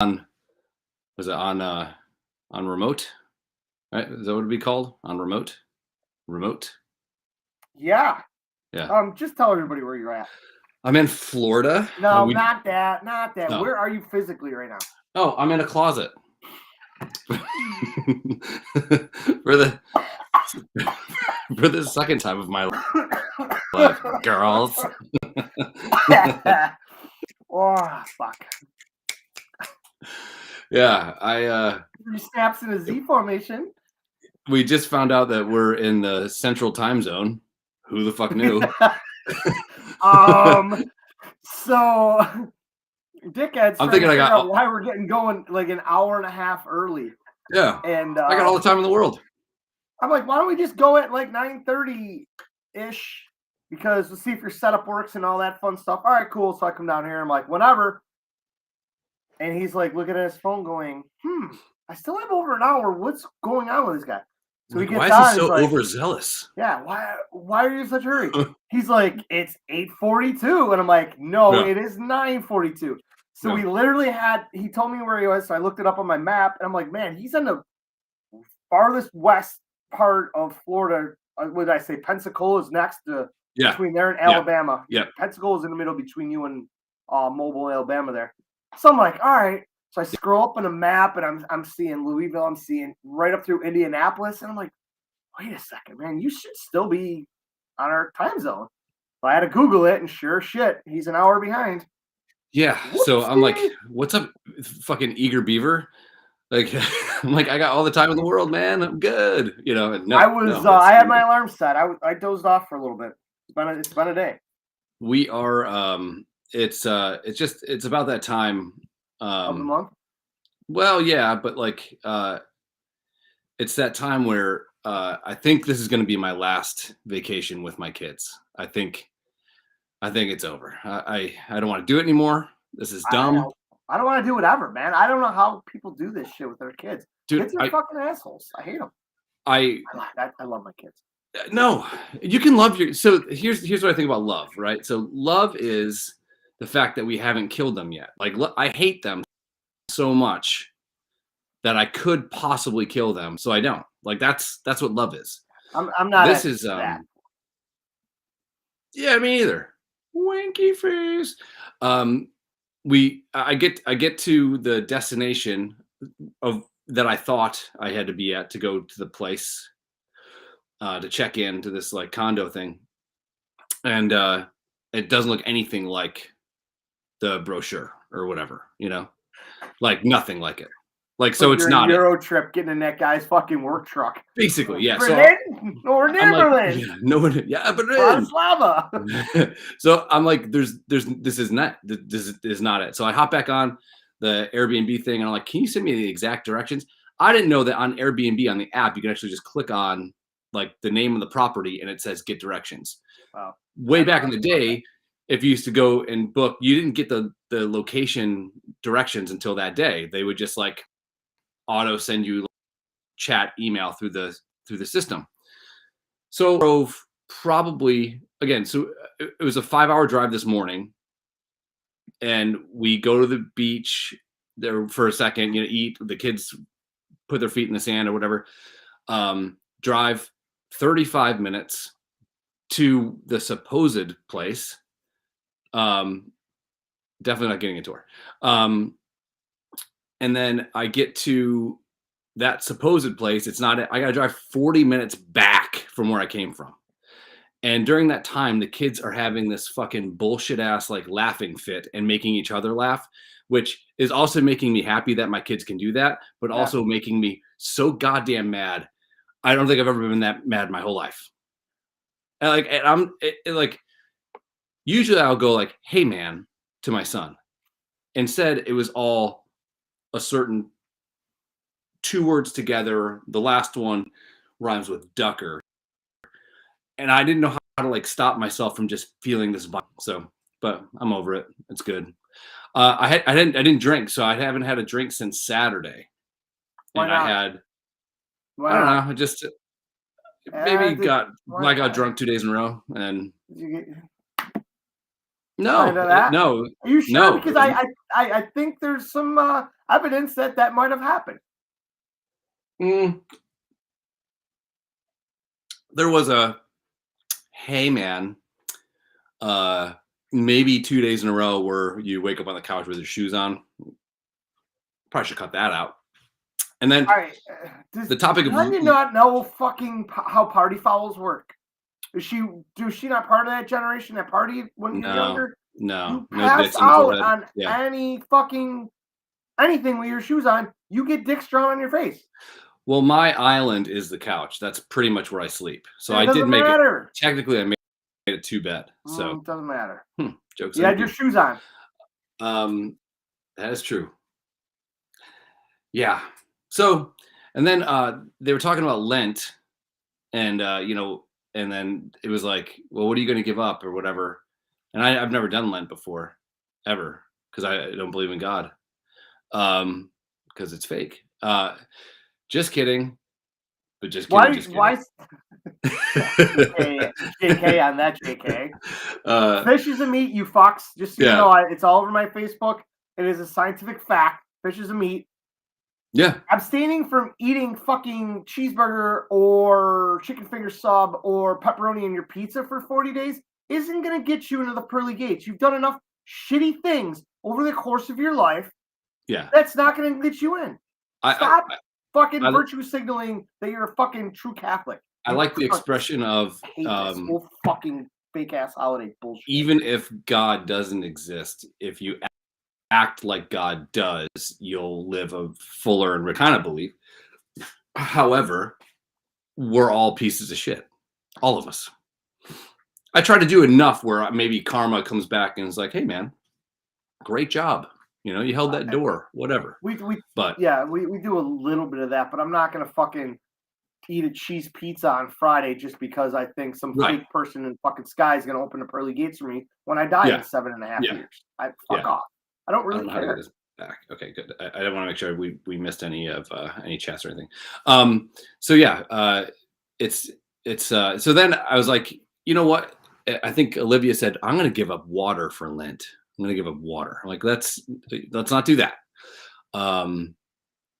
on was it on remote? Right? Is that what it'd be called? On remote? Remote? Yeah. Yeah. Just tell everybody where you're at. I'm in Florida. No, not that. No. Where are you physically right now? Oh, I'm in a closet. for the second time of my life, girls. Oh, fuck. Yeah, 3 snaps in a Z formation. We just found out that we're in the central time zone. Who the fuck knew? So dickheads. I'm thinking why we're getting going like an hour and a half early. Yeah, and I got all the time in the world. I'm like, why don't we just go at like 9:30-ish? Because we'll see if your setup works and all that fun stuff. All right, cool. So I come down here. I'm like, whatever. And he's like looking at his phone, going, I still have over an hour. What's going on with this guy? So he gets why is he so overzealous? Yeah, why are you in such a hurry? He's like, it's 8:42, and I'm like, no, it is 9:42. So we literally he told me where he was, so I looked it up on my map, and I'm like, man, he's in the farthest west part of Florida. What did I say? Pensacola's next to between there and Alabama. Yeah. Pensacola's in the middle between you and Mobile, Alabama there. So I'm like, all right. So I scroll up on a map, and I'm seeing Louisville. I'm seeing right up through Indianapolis, and I'm like, wait a second, man, you should still be on our time zone. So I had to Google it, and sure shit, he's an hour behind. Yeah. Whoopsie. So I'm like, what's up, fucking eager beaver? Like, I'm like, I got all the time in the world, man. I'm good. You know. I had my alarm set. I dozed off for a little bit. It's been a day. We are. It's about that time. Of the month? Well, yeah, but like it's that time where I think this is going to be my last vacation with my kids. I think it's over. I don't want to do it anymore. This is dumb. I don't want to do whatever, man. I don't know how people do this shit with their kids. Dude, kids are fucking assholes. I hate them. I love my kids. No, you can love your. So here's what I think about love, right? So love is the fact that we haven't killed them yet. Like I hate them so much that I could possibly kill them, so I don't. Like that's what love is. I'm not. This is that. Yeah, me either. Winky face. I get to the destination of that I thought I had to be at to go to the place to check in to this like condo thing, and it doesn't look anything like the brochure or whatever, you know, like nothing like it. Like so, it's not a Euro trip getting in that guy's fucking work truck. Basically, yeah. Berlin or Netherlands? Like, no one, yeah, but Bratislava. So I'm like, this is not it. So I hop back on the Airbnb thing, and I'm like, can you send me the exact directions? I didn't know that on Airbnb on the app you can actually just click on like the name of the property and it says get directions. Wow. Way back in the day, if you used to go and book, you didn't get the location directions until that day. They would just like auto send you chat email through the system. So I drove probably again. So it was a 5-hour drive this morning, and we go to the beach there for a second. You know, eat. The kids put their feet in the sand or whatever. Drive 35 minutes to the supposed place. Definitely not getting a tour. And then I get to that supposed place. It's not it. I got to drive 40 minutes back from where I came from. And during that time, the kids are having this fucking bullshit ass like laughing fit and making each other laugh, which is also making me happy that my kids can do that, but also making me so goddamn mad. I don't think I've ever been that mad my whole life. And like, usually I'll go like, "Hey man," to my son. Instead, it was all a certain 2 words together. The last one rhymes with ducker. And I didn't know how to like stop myself from just feeling this vibe. So, but I'm over it. It's good. I didn't drink, so I haven't had a drink since Saturday. Why and not? I don't know. I just maybe got drunk 2 days in a row, and no. Are you sure? No. Because I think there's some. evidence that might have happened. There was a, hey man, maybe 2 days in a row where you wake up on the couch with your shoes on. Probably should cut that out. And then the topic of, how do you not know fucking how party fouls work? Is she not part of that generation that partied when you're younger? No, you pass out on any fucking anything with your shoes on, you get dicks drawn on your face. Well, my island is the couch. That's pretty much where I sleep. So I did make it. Technically, I made it 2-bed. So it doesn't matter. Jokes. You had your shoes on. That is true. Yeah. So, and then they were talking about Lent, and and then it was like, well, what are you going to give up or whatever? And I've never done Lent before, ever, because I don't believe in God, because it's fake. Just kidding. But just kidding. Why? JK on that, JK. Fish is a meat, you fucks. Just so you know, it's all over my Facebook. It is a scientific fact. Fish is a meat. Yeah. Abstaining from eating fucking cheeseburger or chicken finger sub or pepperoni in your pizza for 40 days isn't going to get you into the pearly gates. You've done enough shitty things over the course of your life. Yeah. That's not going to get you in. Stop fucking virtue signaling that you're a fucking true Catholic. I like the expression of this whole fucking fake ass holiday bullshit. Even if God doesn't exist, if you act like God does, you'll live a fuller and kind of belief. However, we're all pieces of shit. All of us. I try to do enough where maybe karma comes back and is like, hey man, great job. You held that door, whatever. We do a little bit of that, but I'm not going to fucking eat a cheese pizza on Friday just because I think some fake person in fucking sky is going to open the pearly gates for me when I die in 7.5 years. Fuck off. I don't really care. Back. Okay, good. I don't want to make sure we missed any of any chats or anything. So then I was like, you know what? I think Olivia said, I'm going to give up water for Lent. I'm going to give up water. I'm like, let's not do that. And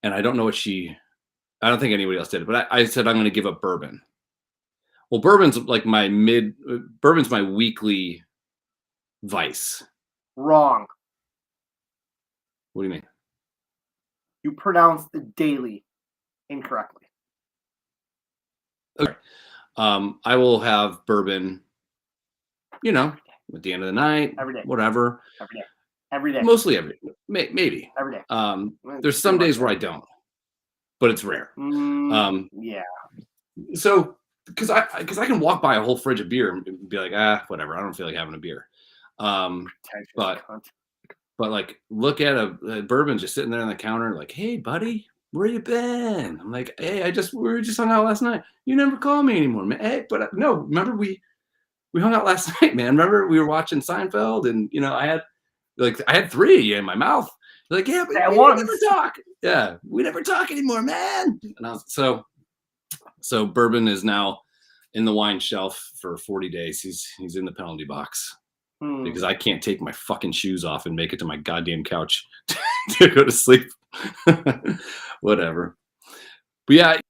I don't know I don't think anybody else did it, but I said, I'm going to give up bourbon. Well, bourbon's my weekly vice. Wrong. What do you mean? You pronounced the daily incorrectly. Okay. I will have bourbon, at the end of the night, every day, whatever. Every day. Mostly every day. Maybe. Every day. There's some days where I don't, but it's rare. Yeah. So, because I can walk by a whole fridge of beer and be like, whatever. I don't feel like having a beer. But like, look at a bourbon just sitting there on the counter, like, hey, buddy, where you been? I'm like, hey, we were just hung out last night. You never call me anymore, man. Hey, but no, remember we hung out last night, man. Remember we were watching Seinfeld, and I had 3 of you in my mouth. Like, yeah, but we never talk. Yeah, we never talk anymore, man. And so bourbon is now in the wine shelf for 40 days. He's in the penalty box. Because I can't take my fucking shoes off and make it to my goddamn couch to go to sleep. Whatever. But yeah,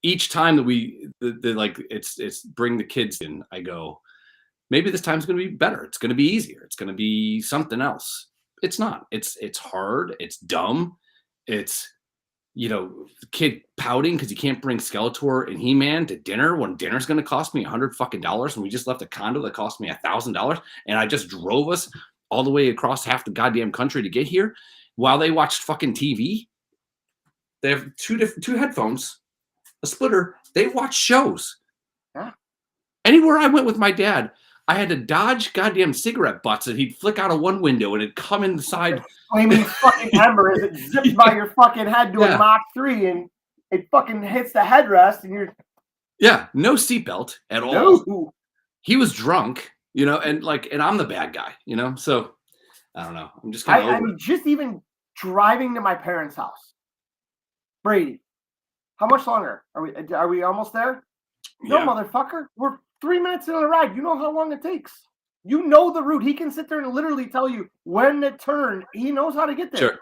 each time that it's bring the kids in, I go, maybe this time's going to be better. It's going to be easier. It's going to be something else. It's not. It's hard. It's dumb. It's kid pouting because he can't bring Skeletor and He-Man to dinner when dinner's going to cost me $100 and we just left a condo that cost me $1,000 and I just drove us all the way across half the goddamn country to get here while they watched fucking TV. They have two headphones, a splitter. They watch shows. Yeah. Anywhere I went with my dad, I had to dodge goddamn cigarette butts that he'd flick out of one window and it'd come inside. Flaming fucking ember as it zips by your fucking head doing Mach 3 and it fucking hits the headrest and you're. Yeah, no seatbelt at all. No. He was drunk, and I'm the bad guy, So I don't know. I'm just kind of. I'm just even driving to my parents' house. Brady, how much longer are we almost there? No, motherfucker. We're 3 minutes into the ride. You know how long it takes. You know the route. He can sit there and literally tell you when to turn. He knows how to get there. Sure.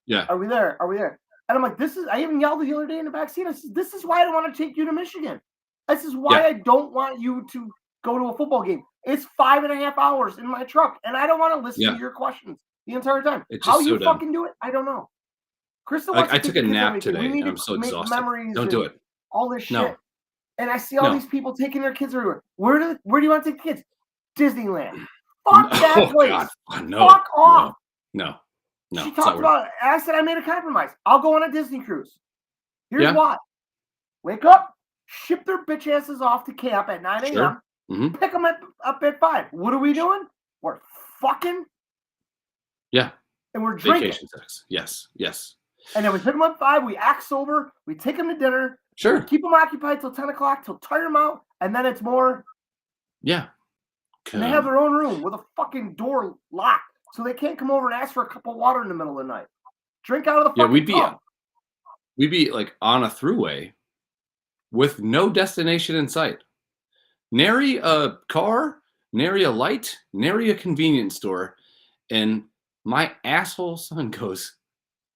Yeah. Are we there? Are we there? And I'm like, I even yelled the other day in the backseat. I said, this is why I don't want to take you to Michigan. This is why I don't want you to go to a football game. It's 5.5 hours in my truck, and I don't want to listen to your questions the entire time. How you fucking do it, I don't know. Krista, I took a nap today, and I'm so exhausted. Don't do it. All this shit. And I see all these people taking their kids everywhere. Where do you want to take the kids? Disneyland. Fuck that place. God. Fuck off. No. She talked about it. I said I made a compromise. I'll go on a Disney cruise. Here's why. Wake up, ship their bitch asses off to camp at 9 a.m. Sure. Mm-hmm. Pick them up at 5. What are we doing? We're fucking. Yeah. And we're drinking. Vacation sex. Yes. And then we pick them up at 5. We act sober. We take them to dinner. Sure. Keep them occupied till 10 o'clock, till tire them out. And then it's more. Yeah. And they have their own room with a fucking door locked. So they can't come over and ask for a cup of water in the middle of the night. Drink out of the fucking cup. We'd be like on a throughway with no destination in sight. Nary a car, nary a light, nary a convenience store. And my asshole son goes,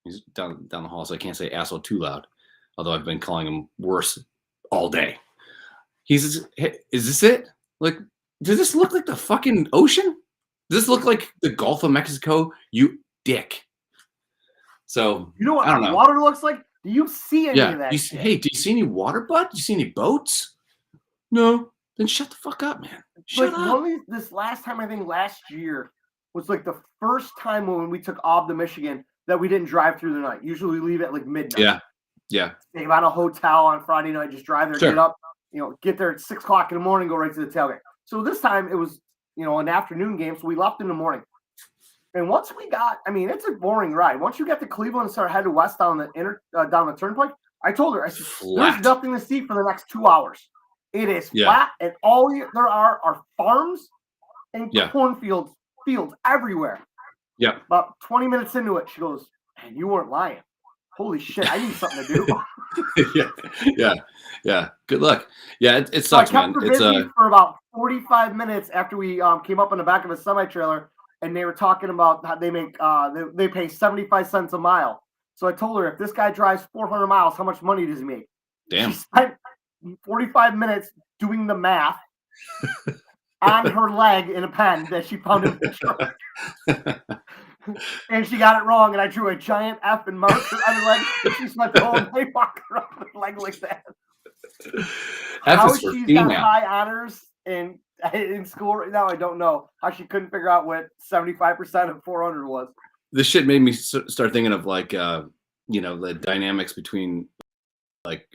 he's down the hall, so I can't say asshole too loud. Although I've been calling him worse all day. He says, hey, is this it? Like, does this look like the fucking ocean? Does this look like the Gulf of Mexico? You dick. So, you know what I don't know. Water looks like? Do you see any of that? Hey, do you see any water, bud? Do you see any boats? No. Then shut the fuck up, man. Shut up. Only this last time, I think last year, was like the first time when we took Ob to Michigan that we didn't drive through the night. Usually we leave at like midnight. Yeah. Stay at a hotel on Friday night, just drive there, get up, get there at 6 o'clock in the morning, go right to the tailgate. So this time it was, an afternoon game, so we left in the morning. And once we got, it's a boring ride. Once you get to Cleveland and start heading west down the turnpike, I told her, I said, there's nothing to see for the next 2 hours. It is flat, and all there are farms and cornfields, fields everywhere. Yeah. About 20 minutes into it, she goes, man, you weren't lying. Holy shit, I need something to do. Yeah. Good luck. Yeah, it sucks, so I kept man. Her busy for about 45 minutes after we came up in the back of a semi-trailer, and they were talking about how they make they pay 75 cents a mile. So I told her, if this guy drives 400 miles, how much money does he make? Damn. She spent 45 minutes doing the math on her leg in a pen that she found in the truck. And she got it wrong, and I drew a giant F and marked her on her leg, and she spent the whole day walking around with her leg like that. How she's got high honors in school right now, I don't know. How she couldn't figure out what 75% of 400 was. This shit made me start thinking of like, the dynamics between like,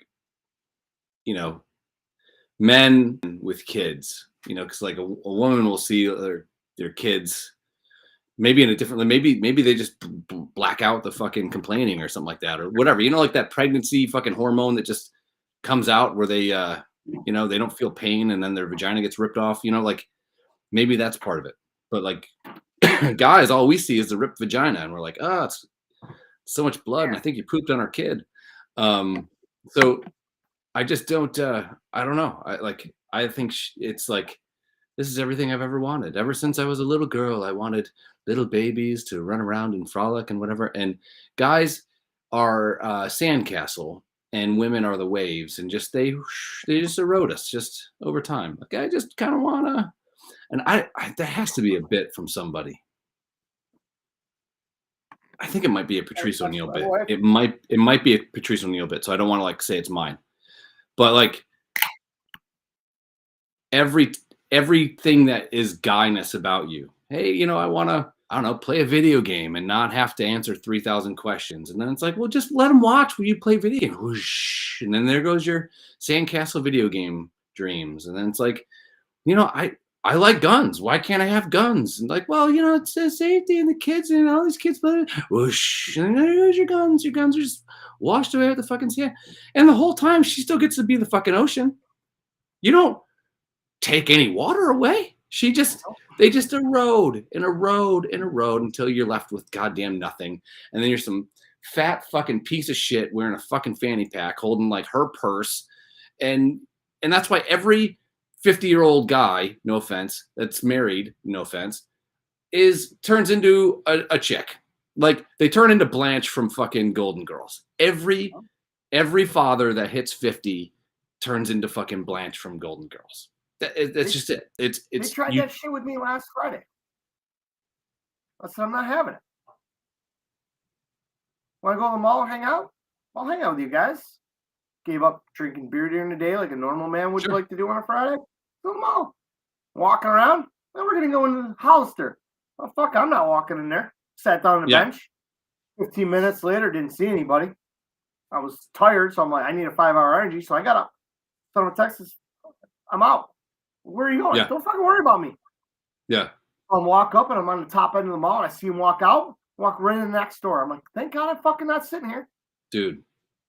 men with kids, because like a woman will see their kids maybe in a different, maybe they just black out the fucking complaining or something like that, or whatever, like that pregnancy fucking hormone that just comes out where they, they don't feel pain and then their vagina gets ripped off, like maybe that's part of it. But like guys, all we see is the ripped vagina and we're like, oh, it's so much blood. And I think you pooped on our kid. So I just don't, I don't know. I think it's like, this is everything I've ever wanted. Ever since I was a little girl, I wanted little babies to run around and frolic and whatever. And guys are sandcastle and women are the waves, and just they just erode us just over time. Like I just kind of wanna, and I there has to be a bit from somebody. I think it might be a Patrice O'Neal bit. It might be a Patrice O'Neal bit. So I don't want to like say it's mine, but like everything that is guyness about you. Hey, I want to, I don't know, play a video game and not have to answer 3,000 questions. And then it's like, well, just let them watch when you play video. Whoosh. And then there goes your sandcastle video game dreams. And then it's like, I like guns. Why can't I have guns? And like, well, it's safety and the kids and all these kids play. Whoosh. And there goes your guns. Your guns are just washed away with the fucking sand. And the whole time she still gets to be the fucking ocean. You don't take any water away. They just erode and erode and erode until you're left with goddamn nothing. And then you're some fat fucking piece of shit wearing a fucking fanny pack holding like her purse. And that's why every 50-year-old guy, no offense, that's married, no offense, turns into a chick. Like they turn into Blanche from fucking Golden Girls. Every father that hits 50 turns into fucking Blanche from Golden Girls. That's just it. They tried that shit with me last Friday. I said I'm not having it. Want to go to the mall and hang out? I'll hang out with you guys. Gave up drinking beer during the day like a normal man would like to do on a Friday. Go to the mall. Walking around. Then we're going to go into Hollister. Oh, fuck, I'm not walking in there. Sat down on the bench. 15 minutes later, didn't see anybody. I was tired, so I'm like, I need a 5-hour energy. So I got up. Sent him a text. I'm out. Where are you going? Don't fucking worry about me. Yeah. I'll walk up and I'm on the top end of the mall and I see him walk out. Walk right in the next door. I'm like, thank God I'm fucking not sitting here. Dude.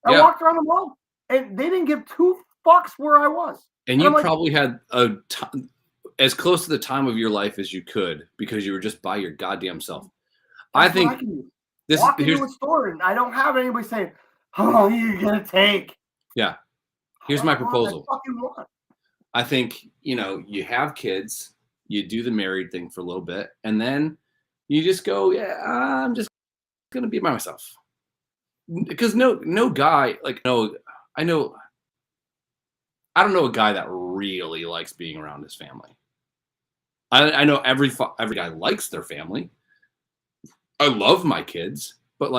I walked around the mall and they didn't give 2 fucks where I was. And you probably had as close to the time of your life as you could because you were just by your goddamn self. I think this walk into a store and I don't have anybody saying, "How long are you gonna take?" Yeah. Here's my proposal. I think, you have kids, you do the married thing for a little bit, and then you just go, I'm just gonna be by myself. Because no guy, I don't know a guy that really likes being around his family. I know every guy likes their family. I love my kids, but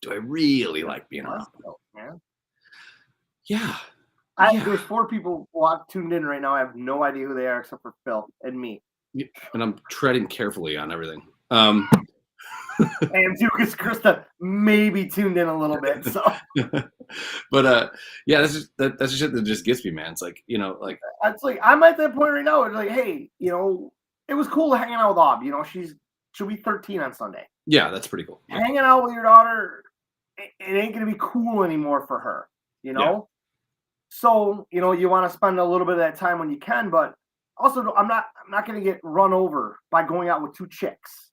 do I really like being around them? Yeah. There's 4 people tuned in right now. I have no idea who they are except for Phil and me. Yeah, and I'm treading carefully on everything. And too, because Krista maybe tuned in a little bit. So, but that's just the shit that just gets me, man. It's it's like I'm at that point right now. It's like, hey, it was cool hanging out with Aub. She'll be 13 on Sunday. Yeah, that's pretty cool. Yeah. Hanging out with your daughter, it ain't gonna be cool anymore for her. Yeah. So you want to spend a little bit of that time when you can, but also I'm not gonna get run over by going out with 2 chicks.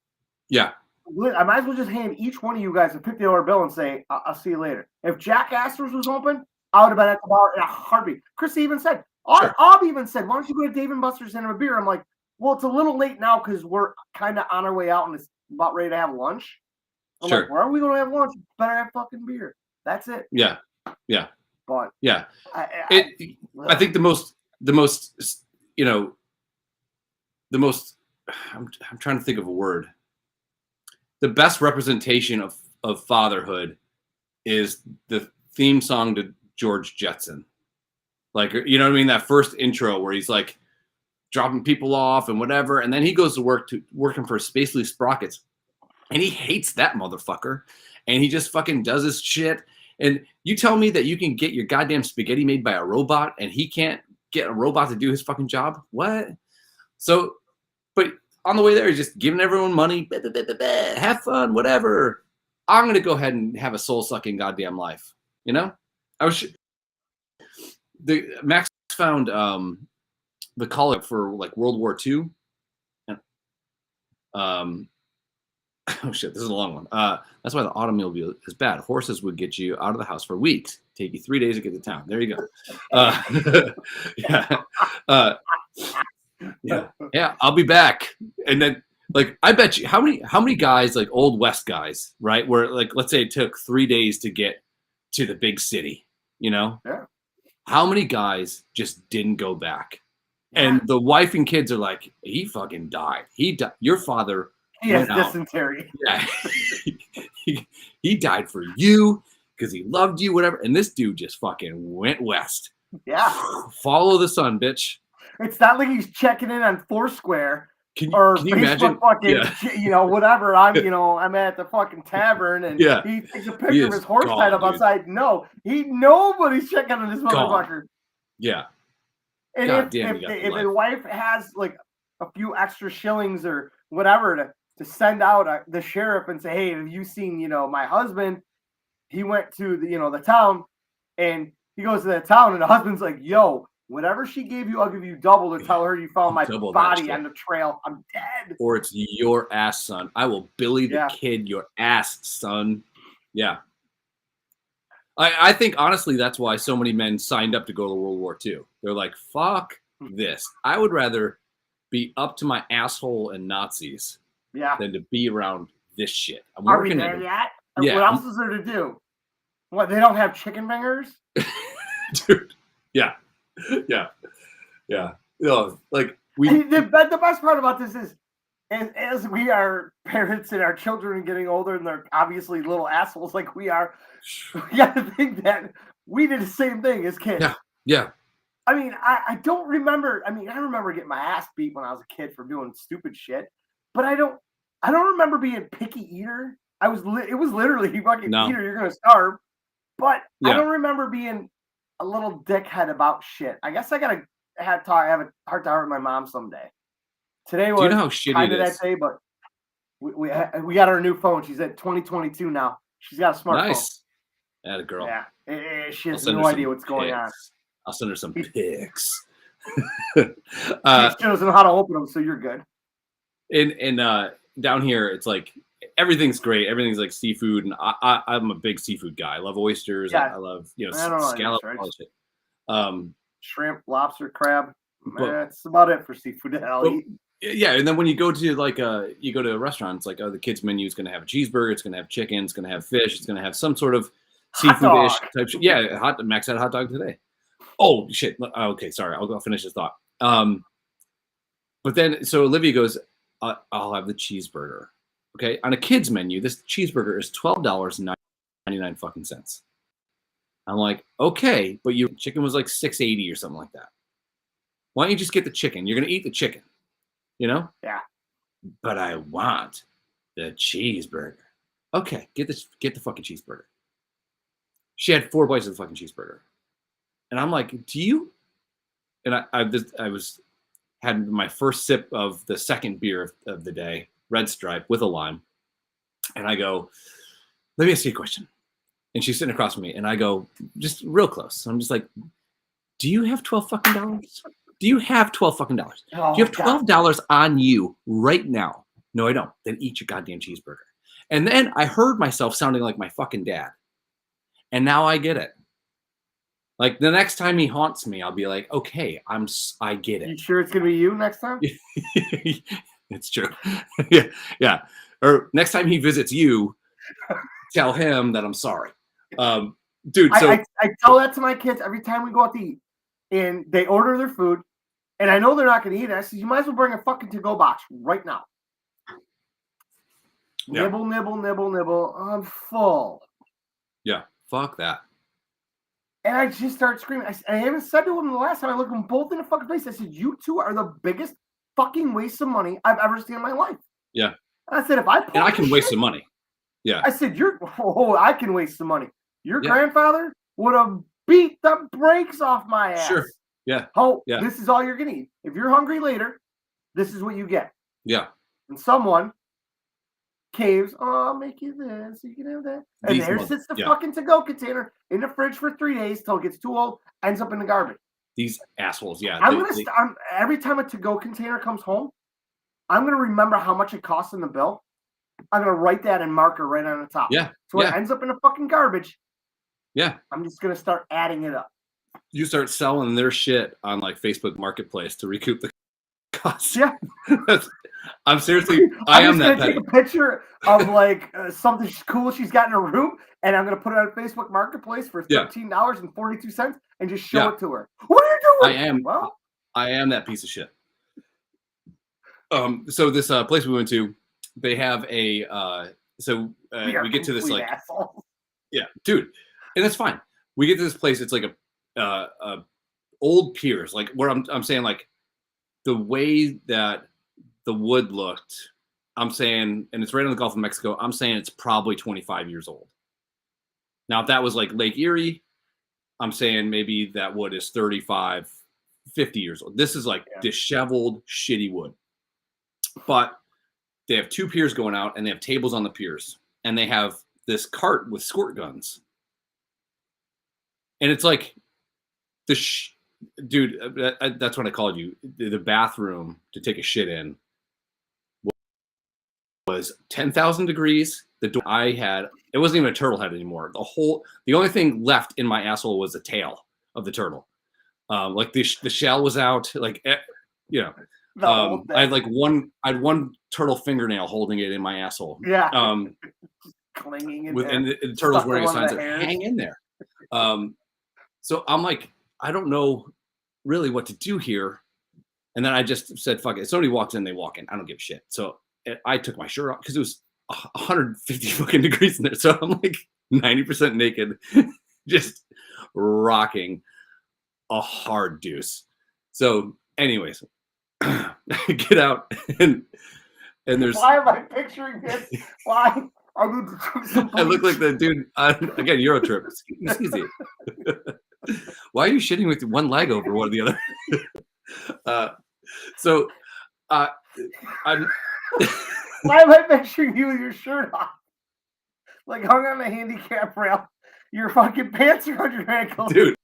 Yeah. I might as well just hand each one of you guys a $50 bill and say, I'll see you later. If Jack Astor's was open, I would have been at the bar in a heartbeat. Chris even said, Aub even said, why don't you go to Dave & Buster's and have a beer? I'm like, well, it's a little late now because we're kind of on our way out and it's about ready to have lunch. I'm like, where are we going to have lunch? Better have fucking beer. That's it. Yeah. Yeah. But yeah. I think the most, I'm trying to think of a word. The best representation of fatherhood is the theme song to George Jetson. You know what I mean? That first intro where he's dropping people off and whatever. And then he goes to working for Spacely Sprockets. And he hates that motherfucker. And he just fucking does his shit. And you tell me that you can get your goddamn spaghetti made by a robot and he can't get a robot to do his fucking job? What? So, but on the way there, he's just giving everyone money. Have fun, whatever. I'm going to go ahead and have a soul-sucking goddamn life. Max found the call for World War II. Oh shit, this is a long one. That's why the automobile is bad. Horses would get you out of the house for weeks. Take you 3 days to get to town. There you go. Yeah, I'll be back. And then I bet you how many guys, old West guys, right? Where let's say it took 3 days to get to the big city, Yeah. How many guys just didn't go back? Yeah. And the wife and kids are like, he fucking died. He died. Your father. He has dysentery. Yeah. he died for you because he loved you, whatever. And this dude just fucking went west. Yeah. Follow the sun, bitch. It's not like he's checking in on Foursquare can you Facebook imagine? Fucking, whatever. I'm at the fucking tavern and he takes a picture of his horse tied up outside. No, nobody's checking on this motherfucker. Yeah. And if his wife has a few extra shillings or whatever to send out the sheriff and say, hey, have you seen, my husband? He went to the town and he goes to that town and the husband's like, yo, whatever she gave you, I'll give you double to tell her you found my body on the trail. I'm dead. Or it's your ass, son. I will Billy the Kid your ass, son. Yeah. I think honestly that's why so many men signed up to go to World War II. They're like, fuck this. I would rather be up to my asshole and Nazis than to be around this shit. I'm Are we working there yet? Yeah. What else is there to do? What, they don't have chicken fingers? Dude. Yeah. Yeah. Yeah. No, like the best part about this is as we are parents and our children are getting older and they're obviously little assholes like we are, we got to think that we did the same thing as kids. Yeah. Yeah. I mean, I don't remember. I mean, I remember getting my ass beat when I was a kid for doing stupid shit, but I don't remember being a picky eater. It was literally, you fucking eater, you're gonna starve. But I don't remember being a little dickhead about shit. I guess I have a heart to heart with my mom someday. Today was kind of that day, but we got her new phone. She's at 2022 now. She's got a smartphone. Nice. Atta girl. Yeah, she has no idea what's going on. I'll send her some pics. She doesn't know how to open them, so you're good. And down here, it's like everything's great. Everything's like seafood, and I'm a big seafood guy. I love oysters. I love scallops. Shrimp, lobster, crab. That's about it for seafood that I'll eat. Yeah, and then when you go to a restaurant, it's like, the kids' menu is going to have a cheeseburger, it's going to have chicken, it's going to have fish, it's going to have some sort of seafood-ish type shit. Yeah, Max had a hot dog today. Oh shit. Okay, sorry. I'll finish this thought. But then so Olivia goes, I'll have the cheeseburger. Okay, on a kid's menu, this cheeseburger is $12.99 fucking cents. I'm like, okay, but your chicken was like $6.80 or something like that. Why don't you just get the chicken? You're gonna eat the chicken, you know? Yeah. But I want the cheeseburger. Okay, get the fucking cheeseburger. She had 4 bites of the fucking cheeseburger, and I'm like, do you? And I had my first sip of the second beer of the day, Red Stripe with a lime, and I go, let me ask you a question. And she's sitting across from me, and I go, just real close. So I'm just like, do you have $12 fucking dollars? Do you have $12 fucking dollars? Oh, do you have $12 on you right now? No, I don't. Then eat your goddamn cheeseburger. And then I heard myself sounding like my fucking dad. And now I get it. Like the next time he haunts me, I'll be like, okay, I get it. You sure it's gonna be you next time? It's true. Yeah. Or next time he visits you, tell him that I'm sorry. Dude, so I tell that to my kids every time we go out to eat, and they order their food, and I know they're not gonna eat it. I said, you might as well bring a fucking to-go box right now. Yeah. Nibble, nibble, nibble, nibble. I'm full. Yeah, fuck that. And I just start screaming. I even said to them the last time I looked them both in the fucking face. I said, you two are the biggest fucking waste of money I've ever seen in my life. Yeah. And I said, I can waste some money. Yeah. I said, I can waste some money. Your grandfather would have beat the brakes off my ass. Sure. Yeah. Oh, yeah. This is all you're going to eat. If you're hungry later, this is what you get. Yeah. And someone caves, I'll make you this, you can have that. And there sits the fucking to-go container in the fridge for 3 days till it gets too old, ends up in the garbage. These assholes, yeah. Every time a to-go container comes home, I'm going to remember how much it costs in the bill. I'm going to write that in marker right on the top. Yeah. So when it ends up in the fucking garbage, yeah, I'm just going to start adding it up. You start selling their shit on like Facebook Marketplace to recoup the costs. Yeah. I'm seriously, I am that petty. Take a picture of like something cool she's got in her room, and I'm going to put it on Facebook Marketplace for $13.42 and just show it to her. What are you doing? I am that piece of shit. So this place we went to, they have a we get to this like assholes. Yeah, dude, and that's fine. We get to this place. It's like a old piers, like where I'm saying like the way that the wood looked. I'm saying, and it's right on the Gulf of Mexico. I'm saying it's probably 25 years old. Now, if that was like Lake Erie, I'm saying maybe that wood is 35, 50 years old. This is like disheveled, shitty wood. But they have 2 piers going out, and they have tables on the piers, and they have this cart with squirt guns. And it's like dude, that's what I called you. The bathroom to take a shit in was 10,000 degrees. The door, I had It wasn't even a turtle head anymore. The only thing left in my asshole was the tail of the turtle. Like the shell was out. Like, you know, I had one turtle fingernail holding it in my asshole. Yeah. Clinging in there. And the turtle's wearing a sign that said, hang in there. So I'm like, I don't know really what to do here. And then I just said, fuck it. If somebody walks in, they walk in. I don't give a shit. So I took my shirt off because it was 150 fucking degrees in there. So I'm like 90% naked, just rocking a hard deuce. So anyways, get out and there's. Why am I picturing this? Why? I need to drink some bleach. I look like the dude again, Eurotrip. Excuse me. Why are you shitting with one leg over one of the other? I'm. Why am I picturing you with your shirt off? Like hung on the handicap rail. Your fucking pants are on your ankles. Dude.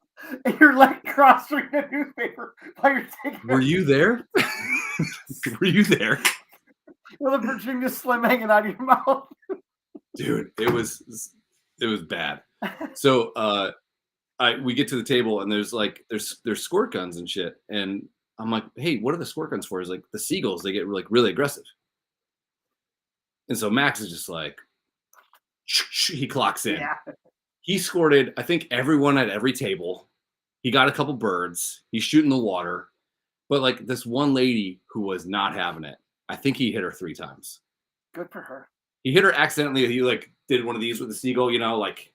And your leg crossed reading a newspaper while you're taking Were you there? Were you there? With a Virginia Slim hanging out of your mouth. Dude, it was bad. So we get to the table and there's squirt guns and shit. And I'm like, hey, what are the squirt guns for? He's like, the seagulls, they get like really aggressive. And so Max is just like, he clocks in. Yeah. He squirted, I think, everyone at every table. He got a couple birds. He's shooting the water. But like this one lady who was not having it, I think he hit her 3 times. Good for her. He hit her accidentally. He like did one of these with the seagull, like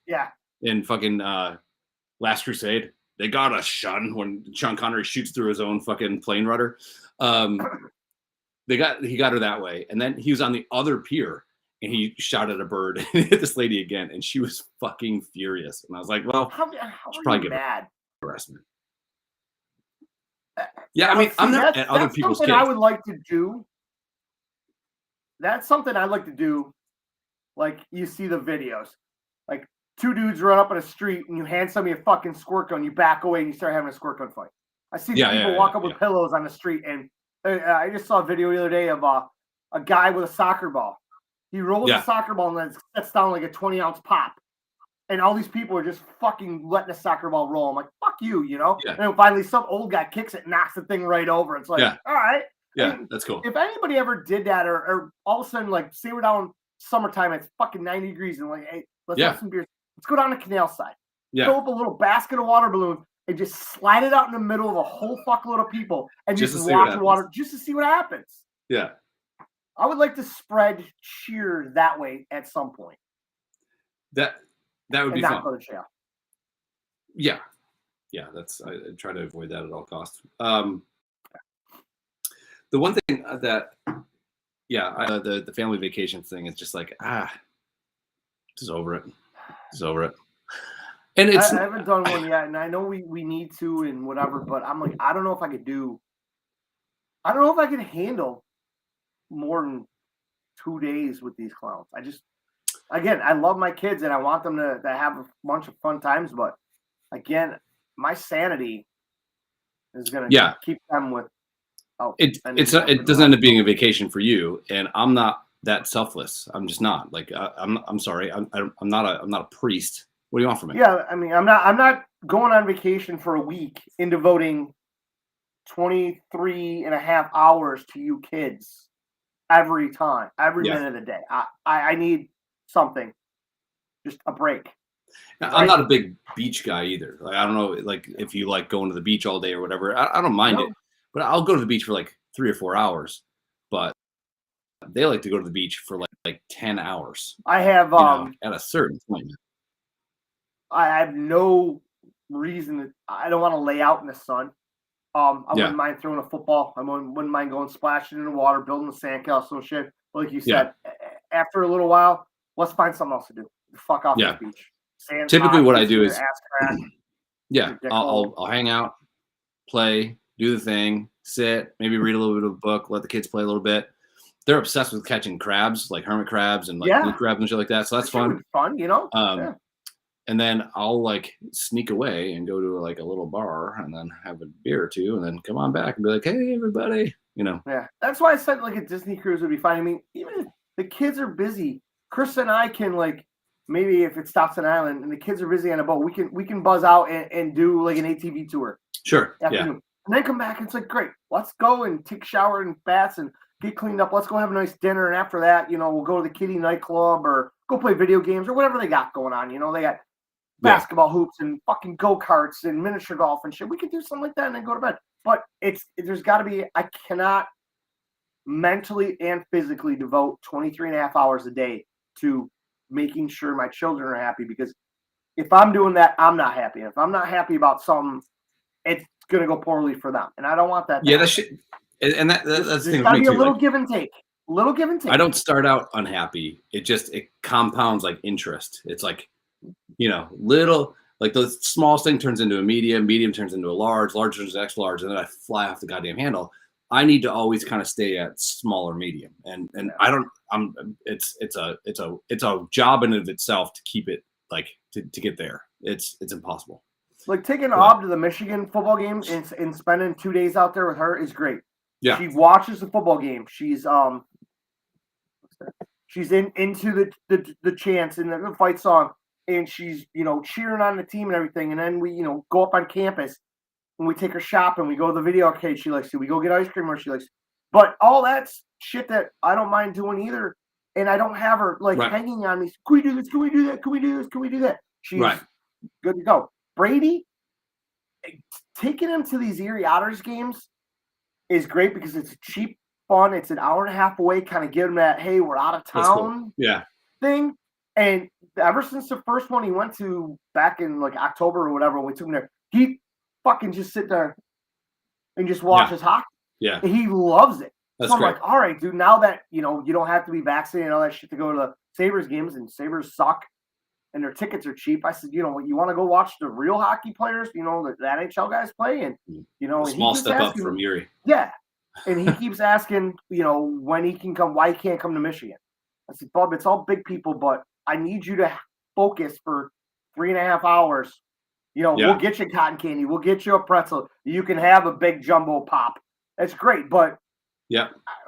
in fucking Last Crusade. They got us, Sean, when Sean Connery shoots through his own fucking plane rudder. He got her that way. And then he was on the other pier and he shot at a bird and hit this lady again. And she was fucking furious. And I was like, well, how should probably get mad? Harassment. Yeah, I mean, I'm not at other people's kids. I would like to do. That's something I'd like to do. Like you see the videos, like 2 dudes run up on a street and you hand somebody a fucking squirt gun, you back away and you start having a squirt gun fight. I see people walk up with pillows on the street, and I just saw a video the other day of a guy with a soccer ball. He rolls a soccer ball and then sets down like a 20-ounce pop. And all these people are just fucking letting the soccer ball roll. I'm like, fuck you, Yeah. And then finally some old guy kicks it and knocks the thing right over. It's like, all right. Yeah, that's cool. If anybody ever did that or all of a sudden, like, say we're down summertime, it's fucking 90 degrees and like, hey, let's have some beers. Let's go down the canal side. Fill up a little basket of water balloon and just slide it out in the middle of a whole fuckload of people and just watch the water just to see what happens. Yeah. I would like to spread cheer that way at some point. That would be fun. Not go to jail. Yeah. Yeah, I try to avoid that at all costs. The one thing that the family vacation thing is just like, just over it. Just over it. And I haven't done one yet, and I know we need to and whatever, but I'm like, I don't know if I could handle more than 2 days with these clowns. Again, I love my kids and I want them to have a bunch of fun times, but again, my sanity is going to keep them with. It doesn't end up being a vacation for you, and I'm not that selfless. I'm just not. Like I'm sorry. I'm not a priest. What do you want from me? Yeah, I mean, I'm not going on vacation for a week and devoting 23 and a half hours to you kids every minute of the day. I need something, just a break. Now, I'm not a big beach guy either. Like, I don't know, like if you like going to the beach all day or whatever. I don't mind it, but I'll go to the beach for like 3 or 4 hours. But they like to go to the beach for like 10 hours. I have at a certain point. I have no reason. I don't want to lay out in the sun. I wouldn't mind throwing a football. I wouldn't mind going splashing in the water, building a sandcastle and shit. But like you said, after a little while, let's find something else to do. Fuck off the beach. Typically, what I do is, I'll hang out, play, do the thing, sit, maybe read a little bit of a book, let the kids play a little bit. They're obsessed with catching crabs, like hermit crabs and like blue crabs and shit like that. So that's fun. And then I'll like sneak away and go to like a little bar and then have a beer or two and then come on back and be like, hey, everybody, Yeah, that's why I said like a Disney cruise would be fine. I mean, even if the kids are busy, Chris and I can like maybe if it stops on an island and the kids are busy on a boat, we can buzz out and do like an ATV tour. Sure. Afternoon. Yeah. And then come back and it's like, great, let's go and take a shower and baths and get cleaned up. Let's go have a nice dinner. And after that, we'll go to the kiddie nightclub or go play video games or whatever they got going on. They got basketball hoops and fucking go-karts and miniature golf and shit. We could do something like that and then go to bed. But there's got to be, I cannot mentally and physically devote 23 and a half hours a day to making sure my children are happy, because if I'm doing that, I'm not happy. And if I'm not happy about something, it's going to go poorly for them. And I don't want that. Yeah, that shit. And that's the thing with me too. A little like, give and take. Little give and take. I don't start out unhappy. It compounds like interest. It's like, little, like the smallest thing turns into a medium turns into a large turns into extra large, and then I fly off the goddamn handle. I need to always kind of stay at small or medium, and it's a job in and of itself to keep it like to get there. It's impossible. Like taking Ob to the Michigan football game and spending 2 days out there with her is great. Yeah, she watches the football game. She's into the chants and the fight song. And she's, cheering on the team and everything. And then we, go up on campus and we take her shopping. We go to the video arcade she likes to. We go get ice cream where she likes to. But all that's shit that I don't mind doing either. And I don't have her, hanging on me. Can we do this? Can we do that? Can we do this? Can we do that? She's good to go. Brady, taking him to these Erie Otters games is great because it's cheap fun. It's an hour and a half away, kind of give him that, hey, we're out of town thing. And ever since the first one he went to back in like October or whatever, when we took him there, he fucking just sit there and just watches hockey. Yeah. And he loves it. That's so I'm great. like, all right, dude, now that, you don't have to be vaccinated and all that shit to go to the Sabres games, and Sabres suck and their tickets are cheap. I said, you want to go watch the real hockey players, the NHL guys play? And, a small step up from Erie. Yeah. And he keeps asking, when he can come, why he can't come to Michigan. I said, Bub, it's all big people, but I need you to focus for 3.5 hours. We'll get you cotton candy. We'll get you a pretzel. You can have a big jumbo pop. That's great, but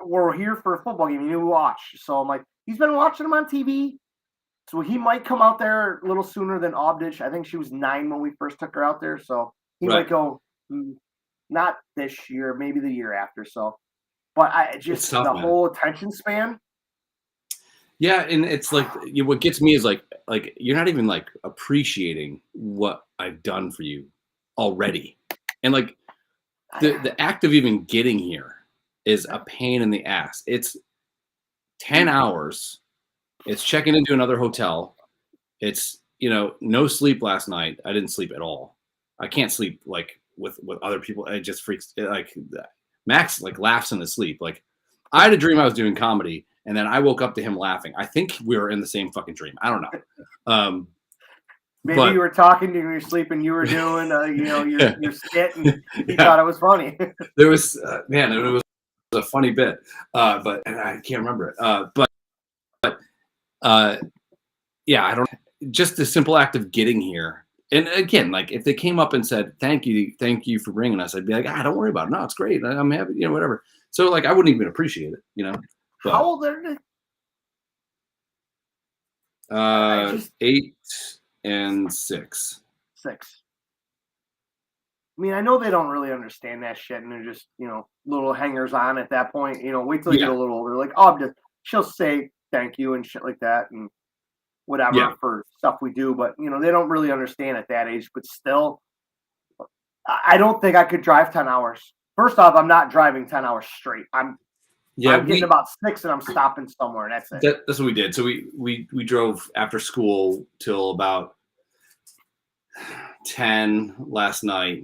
we're here for a football game. You need to watch. So I'm like, he's been watching them on TV. So he might come out there a little sooner than Obditch. I think she was 9 when we first took her out there. So he might go not this year, maybe the year after. So, but I just tough, the whole attention span. Yeah, and it's like what gets me is like you're not even like appreciating what I've done for you already, and like the act of even getting here is a pain in the ass. It's 10 hours. It's checking into another hotel. It's no sleep last night. I didn't sleep at all. I can't sleep like with other people. It just freaks. Max like laughs in his sleep. Like I had a dream I was doing comedy. And then I woke up to him laughing. I think we were in the same fucking dream. I don't know. Maybe you were talking to your sleep and you were doing, your skit, and he thought it was funny. There was, it was a funny bit, but and I can't remember it. I don't. Just the simple act of getting here, and again, like if they came up and said, thank you for bringing us," I'd be like, don't worry about it. No, it's great. I'm happy. Whatever. So like, I wouldn't even appreciate it. But, how old are they? 8 and 6. 6. I mean, I know they don't really understand that shit, and they're just, little hangers on at that point. Wait till they get a little older. Like, she'll say thank you and shit like that, and whatever for stuff we do. But they don't really understand at that age. But still, I don't think I could drive 10 hours. First off, I'm not driving 10 hours straight. I'm getting about 6 and I'm stopping somewhere, and that's it. That's what we did. So we drove after school till about 10 last night,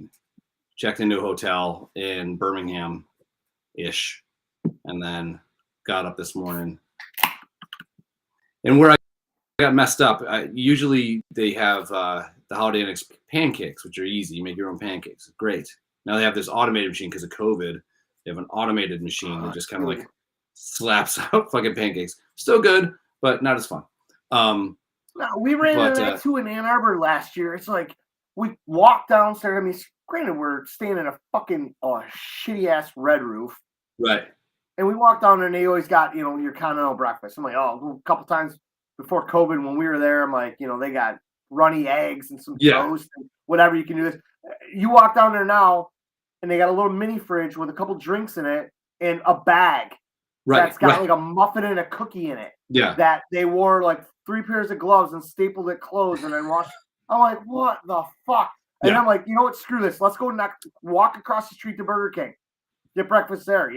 checked into a hotel in Birmingham-ish, and then got up this morning. And where I got messed up, usually they have the Holiday Inn pancakes, which are easy. You make your own pancakes. Great. Now they have this automated machine because of COVID. They have an automated machine that just kind of like slaps out fucking pancakes. Still good, but not as fun. No, we ran into that too in Ann Arbor last year. It's like we walked downstairs. I mean, granted, we're staying in a fucking shitty ass Red Roof. Right. And we walked down there and they always got, your continental breakfast. I'm like, a couple times before COVID, when we were there, I'm like, they got runny eggs and some Yeah. toast and whatever you can do this. You walk down there now, and they got a little mini fridge with a couple drinks in it and a bag that's got like a muffin and a cookie in it. Yeah. That they wore like 3 pairs of gloves and stapled it closed and then washed. I'm like, what the fuck? And I'm like, you know what? Screw this. Let's go walk across the street to Burger King. Get breakfast there,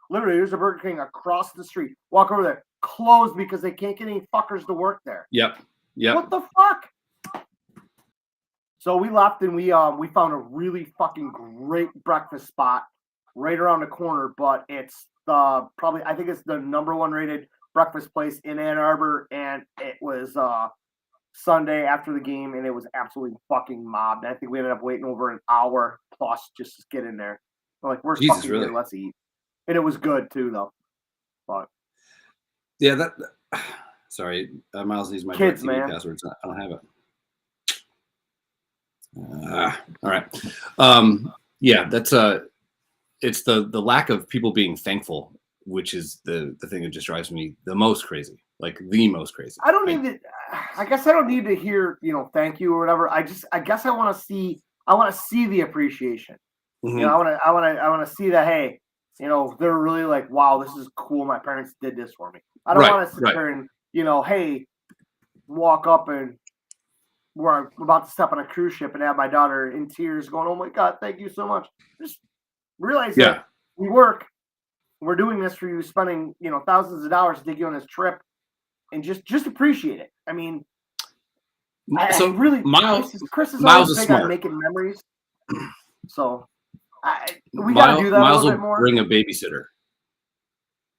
Literally, there's a Burger King across the street. Walk over there. Closed because they can't get any fuckers to work there. Yep. What the fuck? So we left and we found a really fucking great breakfast spot right around the corner, but it's I think it's the #1 rated breakfast place in Ann Arbor, and it was Sunday after the game, and it was absolutely fucking mobbed. I think we ended up waiting over an hour plus just to get in there. We're like, we're fucking here, let's eat. And it was good too, though. But yeah, sorry, Miles needs my kids, TV man. passwords. I don't have it. All right. Yeah, that's it's the lack of people being thankful, which is the thing that just drives me the most crazy. Like the most crazy. I don't need to. I guess I don't need to hear, thank you or whatever. I guess I want to see. I want to see the appreciation. Mm-hmm. I want to see that. Hey, they're really like, wow, this is cool. My parents did this for me. I don't want to sit there and, hey, walk up and we're about to step on a cruise ship and have my daughter in tears going, oh my God, thank you so much. Just realize that we work. We're doing this for you, spending, thousands of dollars to take you on this trip, and just appreciate it. I mean, Chris is always big on making memories. So we got to do that a little bit more. Bring a babysitter.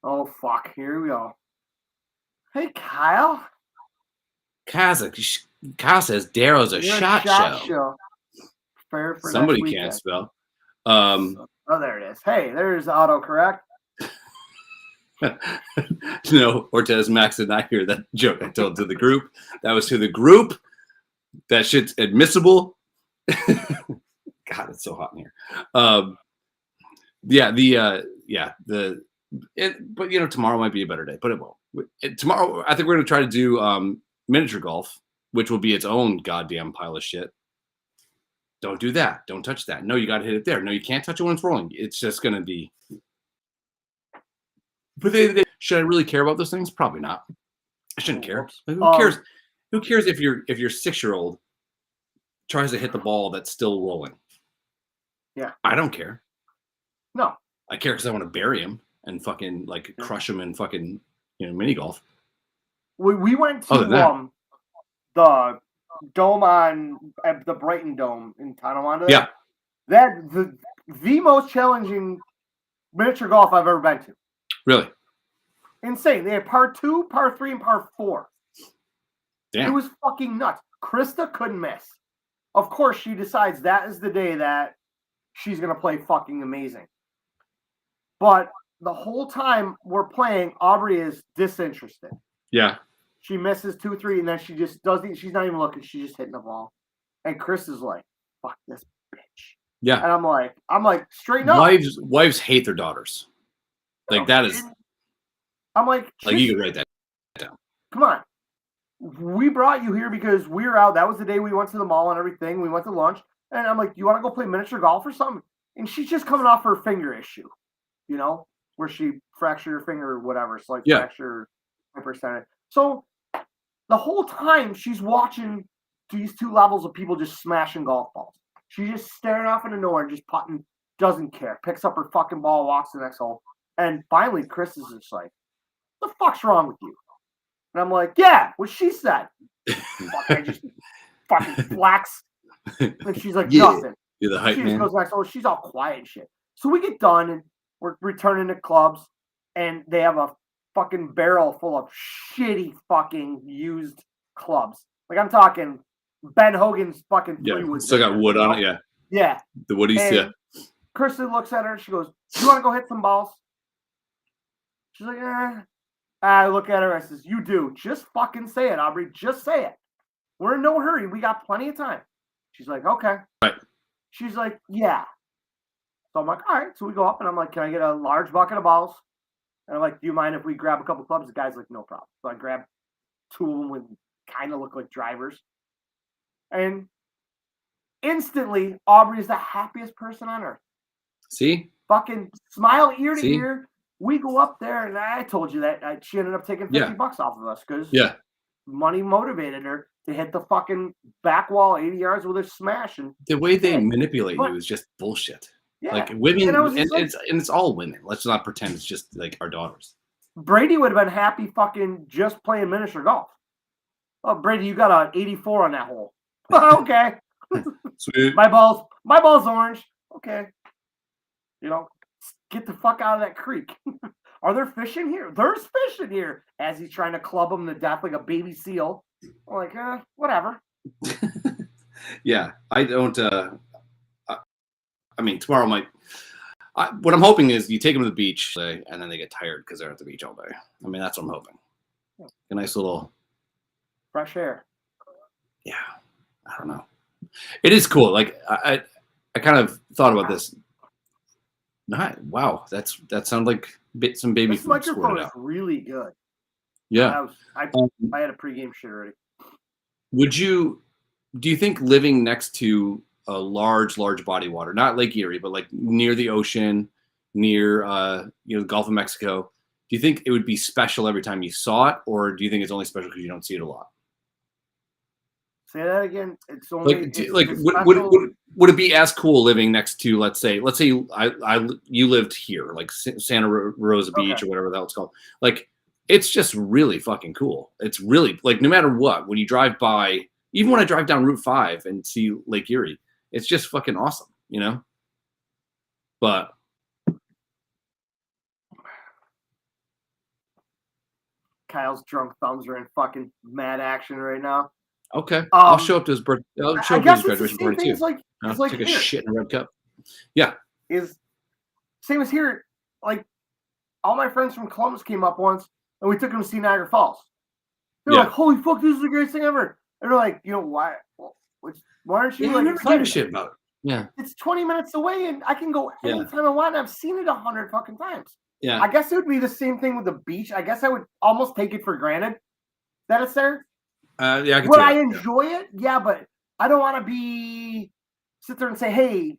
Oh, fuck. Here we go. Hey, Kyle. Kyle says Darrow's a shot show. Fair for somebody can't spell. Oh, there it is. Hey, there's autocorrect. No, Ortez Max did not hear that joke I told to the group. That was to the group. That shit's admissible. God, it's so hot in here. But tomorrow might be a better day, but it won't. Tomorrow, I think we're going to try to do miniature golf, which will be its own goddamn pile of shit. Don't do that. Don't touch that. No, you got to hit it there. No, you can't touch it when it's rolling. It's just going to be. But should I really care about those things? Probably not. I shouldn't care. Who cares? Who cares if your 6-year-old tries to hit the ball that's still rolling? Yeah, I don't care. No, I care because I want to bury him and fucking crush him in fucking mini golf. We went to the dome on the Brighton Dome in Tonawanda. Yeah, that the most challenging miniature golf I've ever been to. Really? Insane. They had par 2, par 3, and par 4. Damn. It was fucking nuts. Krista couldn't miss. Of course, she decides that is the day that she's going to play fucking amazing. But the whole time we're playing, Aubrey is disinterested. Yeah. She misses 2, 3, and then she just doesn't. She's not even looking. She's just hitting the ball. And Chris is like, fuck this bitch. Yeah. And I'm like, straighten up. Wives hate their daughters. That is. I'm like you could write that down. Come on. We brought you here because we were out. That was the day we went to the mall and everything. We went to lunch. And I'm like, you want to go play miniature golf or something? And she's just coming off her finger issue, where she fractured her finger or whatever. It's fracture percentage. So the whole time she's watching these 2 levels of people just smashing golf balls. She's just staring off into nowhere, just putting, doesn't care. Picks up her fucking ball, walks to the next hole. And finally, Chris is just like, what the fuck's wrong with you? And I'm like, yeah, what she said. I just fucking flax. And she's like, nothing. You're the hype she man. Just goes next, she's all quiet and shit. So we get done and we're returning to clubs, and they have a fucking barrel full of shitty fucking used clubs. Like I'm talking Ben Hogan's fucking 3 wood. Still got wood on it, yeah. Yeah. The woodies, and Kristen looks at her and she goes, you want to go hit some balls? She's like, eh. I look at her and I says, you do. Just fucking say it, Aubrey. Just say it. We're in no hurry. We got plenty of time. She's like, okay. Right. She's like, yeah. So I'm like, all right. So we go up and I'm like, can I get a large bucket of balls? And I'm like, do you mind if we grab a couple clubs? The guy's like, no problem. So I grab two of them would kind of look like drivers. And instantly, Aubrey is the happiest person on earth. See? Fucking smile ear to ear. We go up there, and I told you that she ended up taking $50 off of us because money motivated her to hit the fucking back wall 80 yards with a smash. And the way they manipulate you is just bullshit. Yeah. Like women, and it's all women. Let's not pretend it's just like our daughters. Brady would have been happy fucking just playing miniature golf. Oh, Brady, you got an 84 on that hole. Okay. Sweet. My ball's orange. Okay. You know, get the fuck out of that creek. Are there fish in here? There's fish in here. As he's trying to club him to death like a baby seal. I'm like, whatever. Yeah, I don't. I mean, tomorrow might. What I'm hoping is you take them to the beach and then they get tired because they're at the beach all day. I mean, that's what I'm hoping. A nice little fresh air. Yeah, I don't know. It is cool. Like I kind of thought about this. Wow, that sounded like some baby this food. Microphone is really good. Yeah, I had a pregame shit already. Do you think living next to a large body of water, not Lake Erie, but like near the ocean, near the Gulf of Mexico, do you think it would be special every time you saw it, or do you think it's only special because you don't see it a lot? Say that again. It's only would it be as cool living next to let's say you lived here, like Santa Rosa Beach or whatever the hell it's called. Like it's just really fucking cool. It's really like no matter what, when you drive by, even when I drive down Route 5 and see Lake Erie, it's just fucking awesome, you know? But Kyle's drunk thumbs are in fucking mad action right now. Okay. I'll show up to his birthday. I'll show up to his graduation party too. I'll take a shit in a red cup. Yeah. Is same as here. Like all my friends from Columbus came up once and we took them to see Niagara Falls. They're like, holy fuck, this is the greatest thing ever. And they're like, why aren't you like excited? Give a shit about it. Yeah. It's 20 minutes away and I can go anytime I want. And I've seen it 100 fucking times. Yeah. I guess it would be the same thing with the beach. I guess I would almost take it for granted that it's there. Would I enjoy it? Yeah, but I don't want to sit there and say, hey,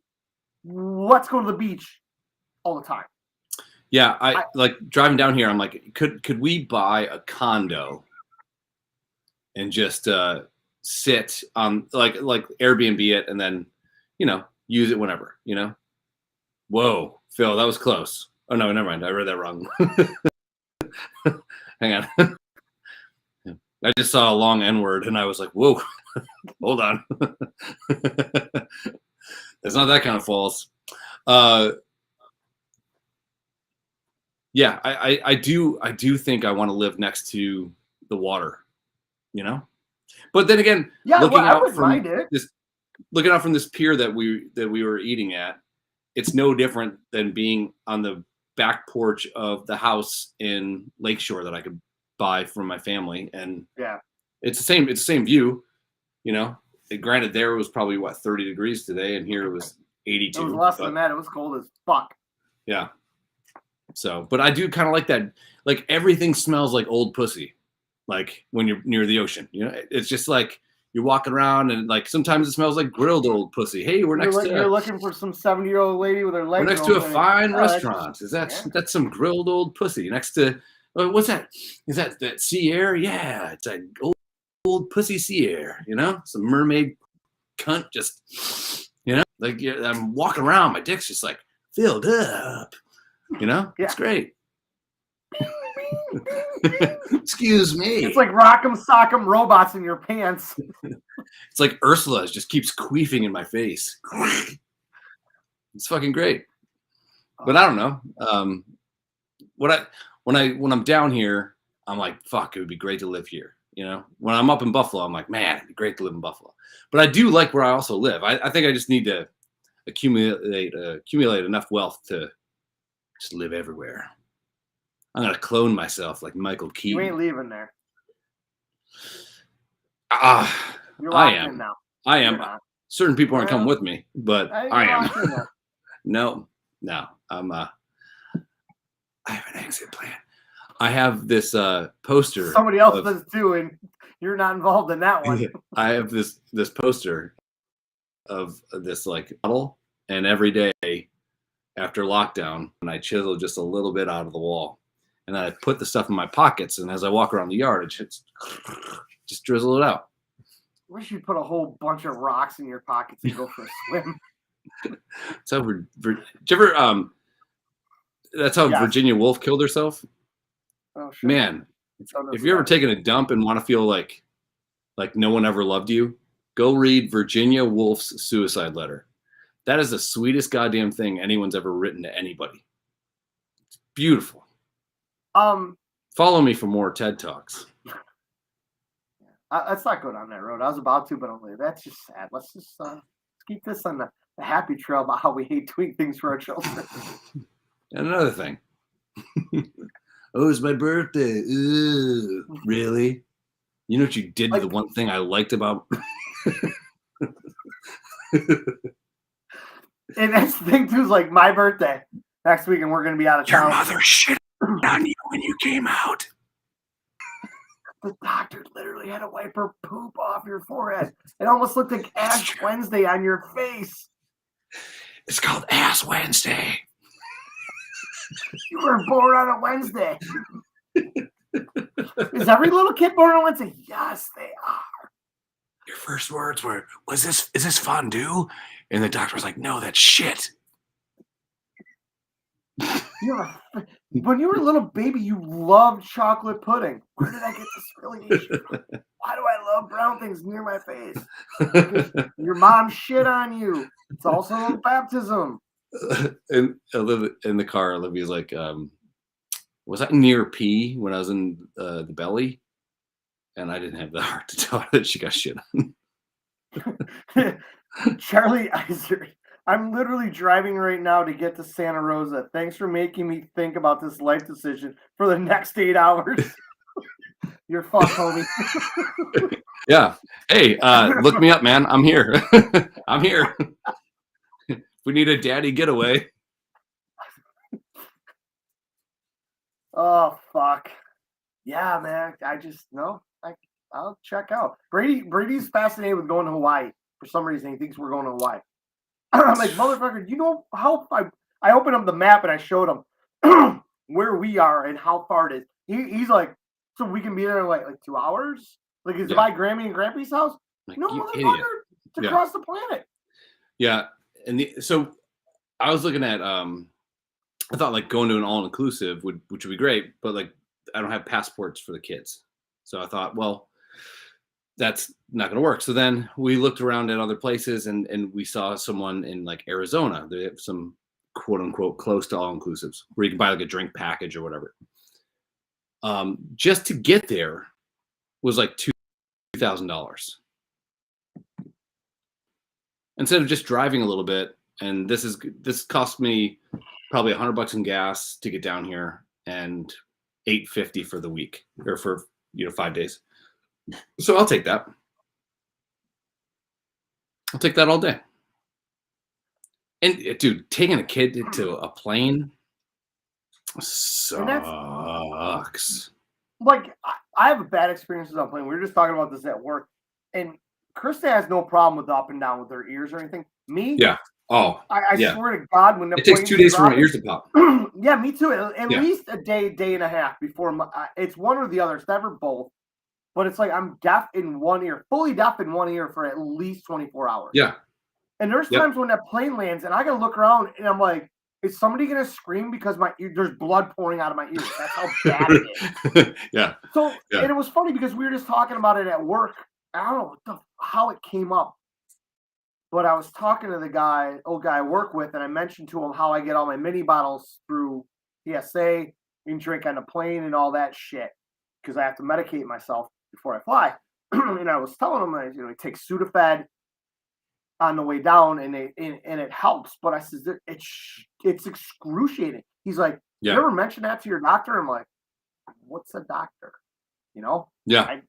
let's go to the beach all the time. Yeah, I like driving down here. I'm like, could we buy a condo and just sit on like Airbnb it and then use it whenever, Whoa, Phil, that was close. Oh no, never mind. I read that wrong. Hang on. I just saw a long N-word and I was like, whoa, hold on. It's not that kind of false. Yeah, I do think I want to live next to the water, But then again, looking out from this pier that we were eating at, it's no different than being on the back porch of the house in Lakeshore that I could buy from my family, and it's the same view, Granted, there was probably 30 degrees today, and here it was 82. It was less than that. It was cold as fuck. Yeah. So, but I do kind of like that. Like everything smells like old pussy, like when you're near the ocean. It's just like you're walking around, and like sometimes it smells like grilled old pussy. Hey, you're looking for some 70-year-old lady with her legs. We're next to a fine restaurant. That's some grilled old pussy next to. What's that? Is that sea air? Yeah, it's a old pussy sea air. Some mermaid cunt just, like I'm walking around, my dick's just like filled up. It's great. Excuse me. It's like Rock'em Sock'em robots in your pants. It's like Ursula just keeps queefing in my face. It's fucking great. But I don't know. When I'm down here, I'm like, fuck, it would be great to live here. When I'm up in Buffalo, I'm like, man, it'd be great to live in Buffalo. But I do like where I also live. I think I just need to accumulate enough wealth to just live everywhere. I'm gonna clone myself like Michael Keaton. You ain't leaving there. You're I am. Now. I am. Certain people aren't coming with me, but I am. No. I have an exit plan. I have this poster. Somebody else does too, and you're not involved in that one. I have this poster of this like model, and every day after lockdown, and I chisel just a little bit out of the wall, and then I put the stuff in my pockets, and as I walk around the yard, it just drizzle it out. I wish you'd put a whole bunch of rocks in your pockets and go for a swim. So, did you ever that's how Virginia Woolf killed herself. Oh, sure. Man, if you're ever taking a dump and want to feel like no one ever loved you, go read Virginia Woolf's suicide letter. That is the sweetest goddamn thing anyone's ever written to anybody. It's beautiful. Follow me for more TED Talks. Let's not go down that road. I was about to, but I'm like, that's just sad. Let's just keep this on the happy trail about how we hate doing things for our children. And another thing. Oh, it's my birthday. Ooh, really? You know what you did to the one thing I liked about... And that's the thing, too, is like my birthday next week, and we're going to be out of town. Your mother shit on you when you came out. The doctor literally had to wipe her poop off your forehead. It almost looked like Ash Wednesday on your face. It's called Ass Wednesday. You were born on a Wednesday. Is every little kid born on Wednesday? Yes, they are. Your first words were, is this fondue? And the doctor was like, no, that's shit. When you were a little baby, you loved chocolate pudding. Where did I get this affiliation from? Why do I love brown things near my face? Because your mom shit on you. It's also baptism. And in the car, Olivia's like, was I near pee when I was in the belly? And I didn't have the heart to tell her that she got shit on. Charlie Iser, I'm literally driving right now to get to Santa Rosa. Thanks for making me think about this life decision for the next 8 hours. You're fucked, homie. Yeah. Hey, look me up, man. I'm here. I'm here. We need a daddy getaway. Oh, fuck. Yeah, man. I'll check out. Brady's fascinated with going to Hawaii. For some reason, he thinks we're going to Hawaii. I'm like, motherfucker, you know how I opened up the map and I showed him where we are and how far it is. He's like, so we can be there in like 2 hours? Like, is it by Grammy and Grampy's house? Like, no, motherfucker, it's across the planet. Yeah. And so I was looking at, I thought like going to an all-inclusive which would be great, but like I don't have passports for the kids. So I thought, well, that's not going to work. So then we looked around at other places and we saw someone in like Arizona. They have some quote unquote close to all inclusives where you can buy like a drink package or whatever. Just to get there was like $2,000. Instead of just driving a little bit. And this cost me probably $100 in gas to get down here and $850 for the week or for 5 days. So I'll take that. I'll take that all day. And dude, taking a kid to a plane sucks. Like I have a bad experience on a plane. We were just talking about this at work, and Krista has no problem with the up and down with her ears or anything. Me, yeah. Oh, I swear to God, when it takes 2 days for my ears to pop. Yeah, me too. At least a day and a half before it's one or the other. It's never both. But it's like I'm deaf in one ear, fully deaf in one ear for at least 24 hours. Yeah. And there's times when that plane lands and I gotta look around and I'm like, is somebody gonna scream because there's blood pouring out of my ears? That's how bad it is. Yeah. So and it was funny because we were just talking about it at work. I don't know how it came up. But I was talking to the old guy I work with, and I mentioned to him how I get all my mini bottles through TSA and drink on the plane and all that shit because I have to medicate myself before I fly. And I was telling him that I take Sudafed on the way down, and it helps. But I said it's excruciating. He's like, "You ever mention that to your doctor?" I'm like, "What's a doctor?" Yeah.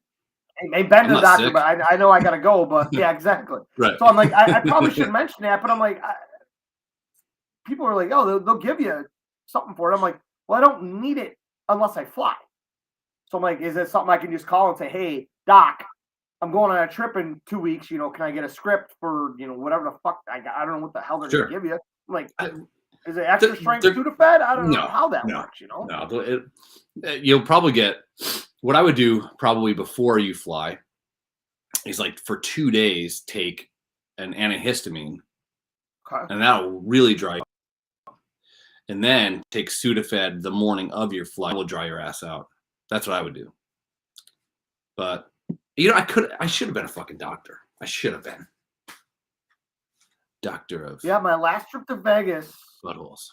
I've been to the doctor, but I know I gotta go. But yeah, exactly. Right. So I'm like, I probably shouldn't mention that, but I'm like, people are like, oh, they'll give you something for it. I'm like, well, I don't need it unless I fly. So I'm like, is it something I can just call and say, hey, doc, I'm going on a trip in 2 weeks. Can I get a script for, whatever the fuck I got? I don't know what the hell they're going to give you. I'm like, is it extra strength Sudafed? I don't know how that works, No, you'll probably get, what I would do probably before you fly is like for 2 days, take an antihistamine. Okay. And that'll really dry you out. And then take Sudafed the morning of your flight. Will dry your ass out. That's what I would do. But I should have been a fucking doctor. I should have been. Doctor of. Yeah, my last trip to Vegas. Buttholes.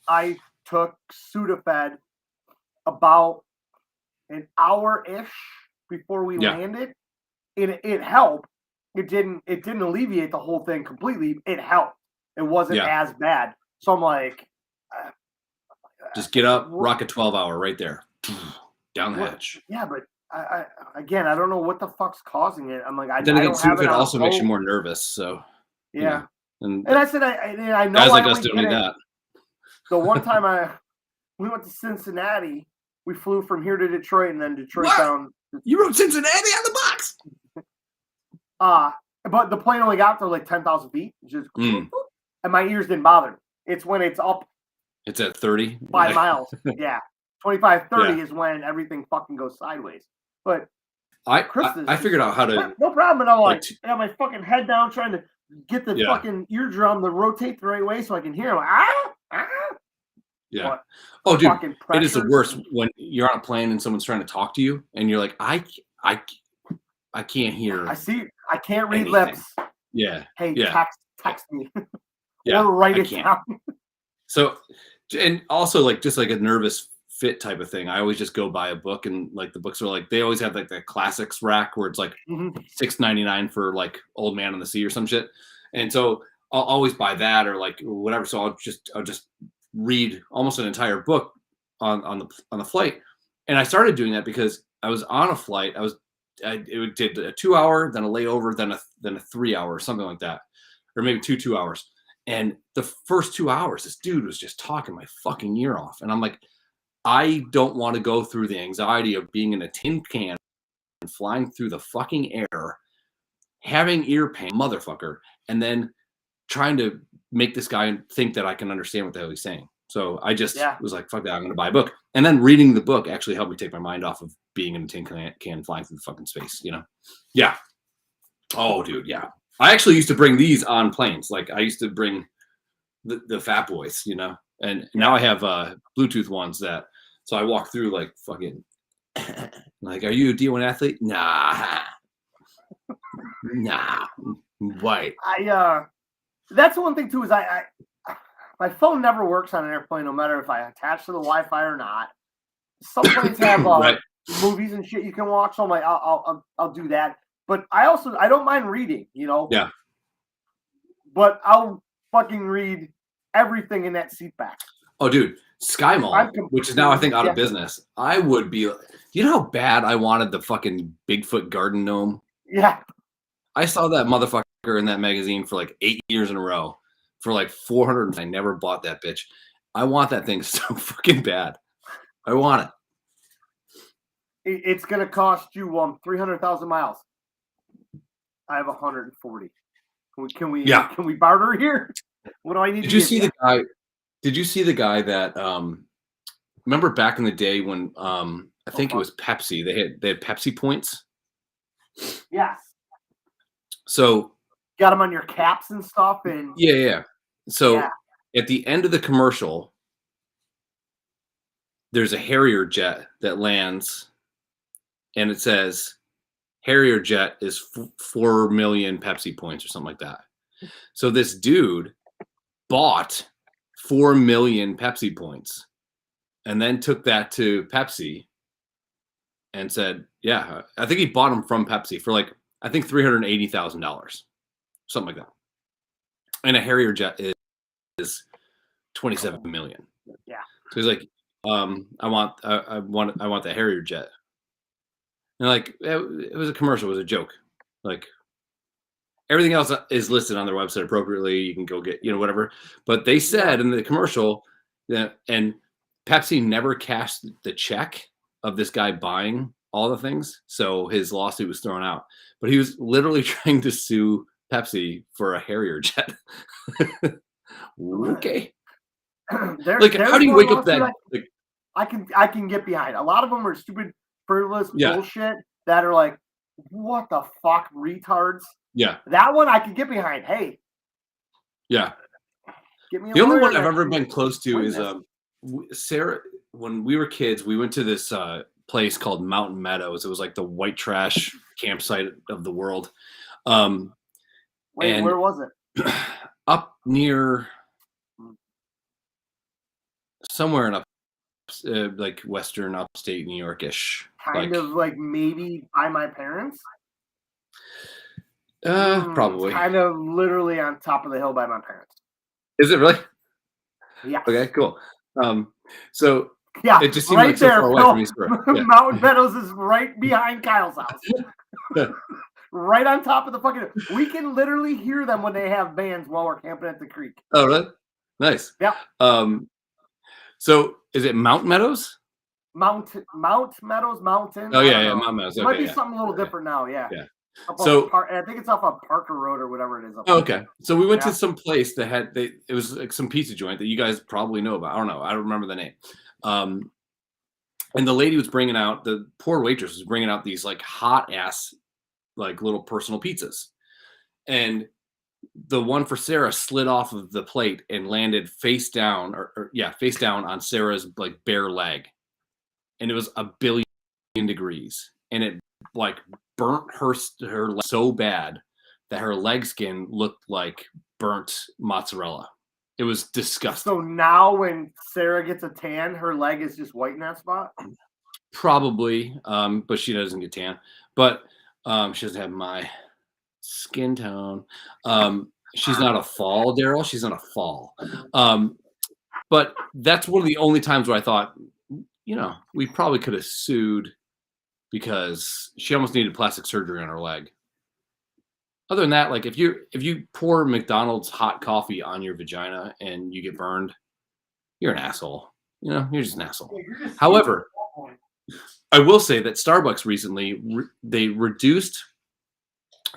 I took Sudafed about an hour-ish before we landed. It helped. It didn't alleviate the whole thing completely. It helped. It wasn't as bad. So I'm like, just get up, rock a 12-hour right there, down the hatch. Yeah, but I don't know what the fuck's causing it. I'm like, then again, Sudafed also makes you more nervous. So yeah, and I said, I know guys like us don't need that. The one time we went to Cincinnati, we flew from here to Detroit and then Detroit down. You wrote Cincinnati on the box. But the plane only got to like 10,000 feet, just and my ears didn't bother me. It's when it's up. It's at 30. 5 miles. Yeah. 25, 30 is when everything fucking goes sideways. But I figured out how to. No problem. And I'm like, I have my fucking head down trying to get the fucking eardrum to rotate the right way so I can hear him. Yeah. What? Oh, dude, it is the worst when you're on a plane and someone's trying to talk to you and you're like, I can't hear. I can't read lips. Yeah. Hey, text me. Yeah. Or write it down. So, and also like just like a nervous fit type of thing. I always just go buy a book, and like the books are like, they always have like the classics rack where it's like $6.99 for like Old Man on the Sea or some shit. And so I'll always buy that or like whatever. So I'll just read almost an entire book on the flight. And I started doing that because I was on a flight. It did a 2 hour, then a layover, then a 3 hour, something like that, or maybe 2 hours. And the first 2 hours, this dude was just talking my fucking ear off. And I'm like, I don't want to go through the anxiety of being in a tin can and flying through the fucking air, having ear pain, motherfucker, and then trying to make this guy think that I can understand what the hell he's saying. So I just was like, fuck that, I'm going to buy a book. And then reading the book actually helped me take my mind off of being in a tin can flying through the fucking space, Yeah. Oh, dude, yeah. I actually used to bring these on planes. Like I used to bring the Fat Boys, and now I have Bluetooth ones so I walk through like fucking like, are you a D1 athlete? Nah. White. That's the one thing too, is I my phone never works on an airplane, no matter if I attach to the Wi-Fi or not. Some planes have movies and shit you can watch, so I'm like, I'll do that. But I don't mind reading, Yeah. But I'll fucking read everything in that seat back. Oh, dude, Sky Mall, which is now I think out of business. I would be. Do you know how bad I wanted the fucking Bigfoot garden gnome? Yeah. I saw that motherfucker in that magazine for like 8 years in a row for like $400. I never bought that bitch. I want that thing so fucking bad. I want it. It's gonna cost you 300,000 miles. I have 140. Can we barter here? What do I need? Did you see the guy? Did you see the guy that remember back in the day when I think it was Pepsi? They had Pepsi points. Yes. So got them on your caps and stuff, and yeah. So at the end of the commercial, there's a Harrier jet that lands, and it says Harrier jet is 4 million Pepsi points or something like that. So this dude bought 4 million Pepsi points and then took that to Pepsi and said, I think he bought them from Pepsi for like, I think $380,000, something like that. And a Harrier jet is 27 million. Yeah. So he's like, I want the Harrier jet. And like, it was a commercial, it was a joke. Like, everything else is listed on their website appropriately. You can go get, whatever. But they said in the commercial that, and Pepsi never cashed the check of this guy buying all the things, so his lawsuit was thrown out. But he was literally trying to sue Pepsi for a Harrier jet. Okay. Like, how do you wake up that? I can get behind. A lot of them are stupid, frivolous bullshit that are like, what the fuck, retards. Yeah. That one I can get behind. Hey. Yeah. Get me the only one I've ever been close to is Sarah. When we were kids, we went to this place called Mountain Meadows. It was like the white trash campsite of the world. Wait, where was it? Up near somewhere in like western upstate New York-ish. Kind of like maybe by my parents? Probably. Kind of literally on top of the hill by my parents. Is it really? Yeah. Okay, cool. So yeah, it just seemed right like there, so far away from me. Mountain Meadows is right behind Kyle's house. Right on top of the fucking. We can literally hear them when they have bands while we're camping at the creek. Oh, really? Nice. Yeah. So is it Mount Meadows? Mount Meadows Mountain. Oh yeah, Mount Meadows. It might be something a little different now. Yeah. So I think it's off of Parker Road or whatever it is. Okay. So we went to some place that had it was like some pizza joint that you guys probably know about. I don't know. I don't remember the name. And the lady was bringing out, the poor waitress was bringing out these like hot ass, like little personal pizzas. And the one for Sarah slid off of the plate and landed face down face down on Sarah's like bare leg. And it was 1 billion degrees. And it like burnt her leg so bad that her leg skin looked like burnt mozzarella. It was disgusting. So now when Sarah gets a tan, her leg is just white in that spot? Probably, but she doesn't get tan. But she doesn't have my skin tone. She's not a fall, Daryl. She's not a fall. But that's one of the only times where I thought, we probably could have sued because she almost needed plastic surgery on her leg. Other than that, like if you pour McDonald's hot coffee on your vagina and you get burned, you're an asshole. You're just an asshole. However, I will say that Starbucks recently they reduced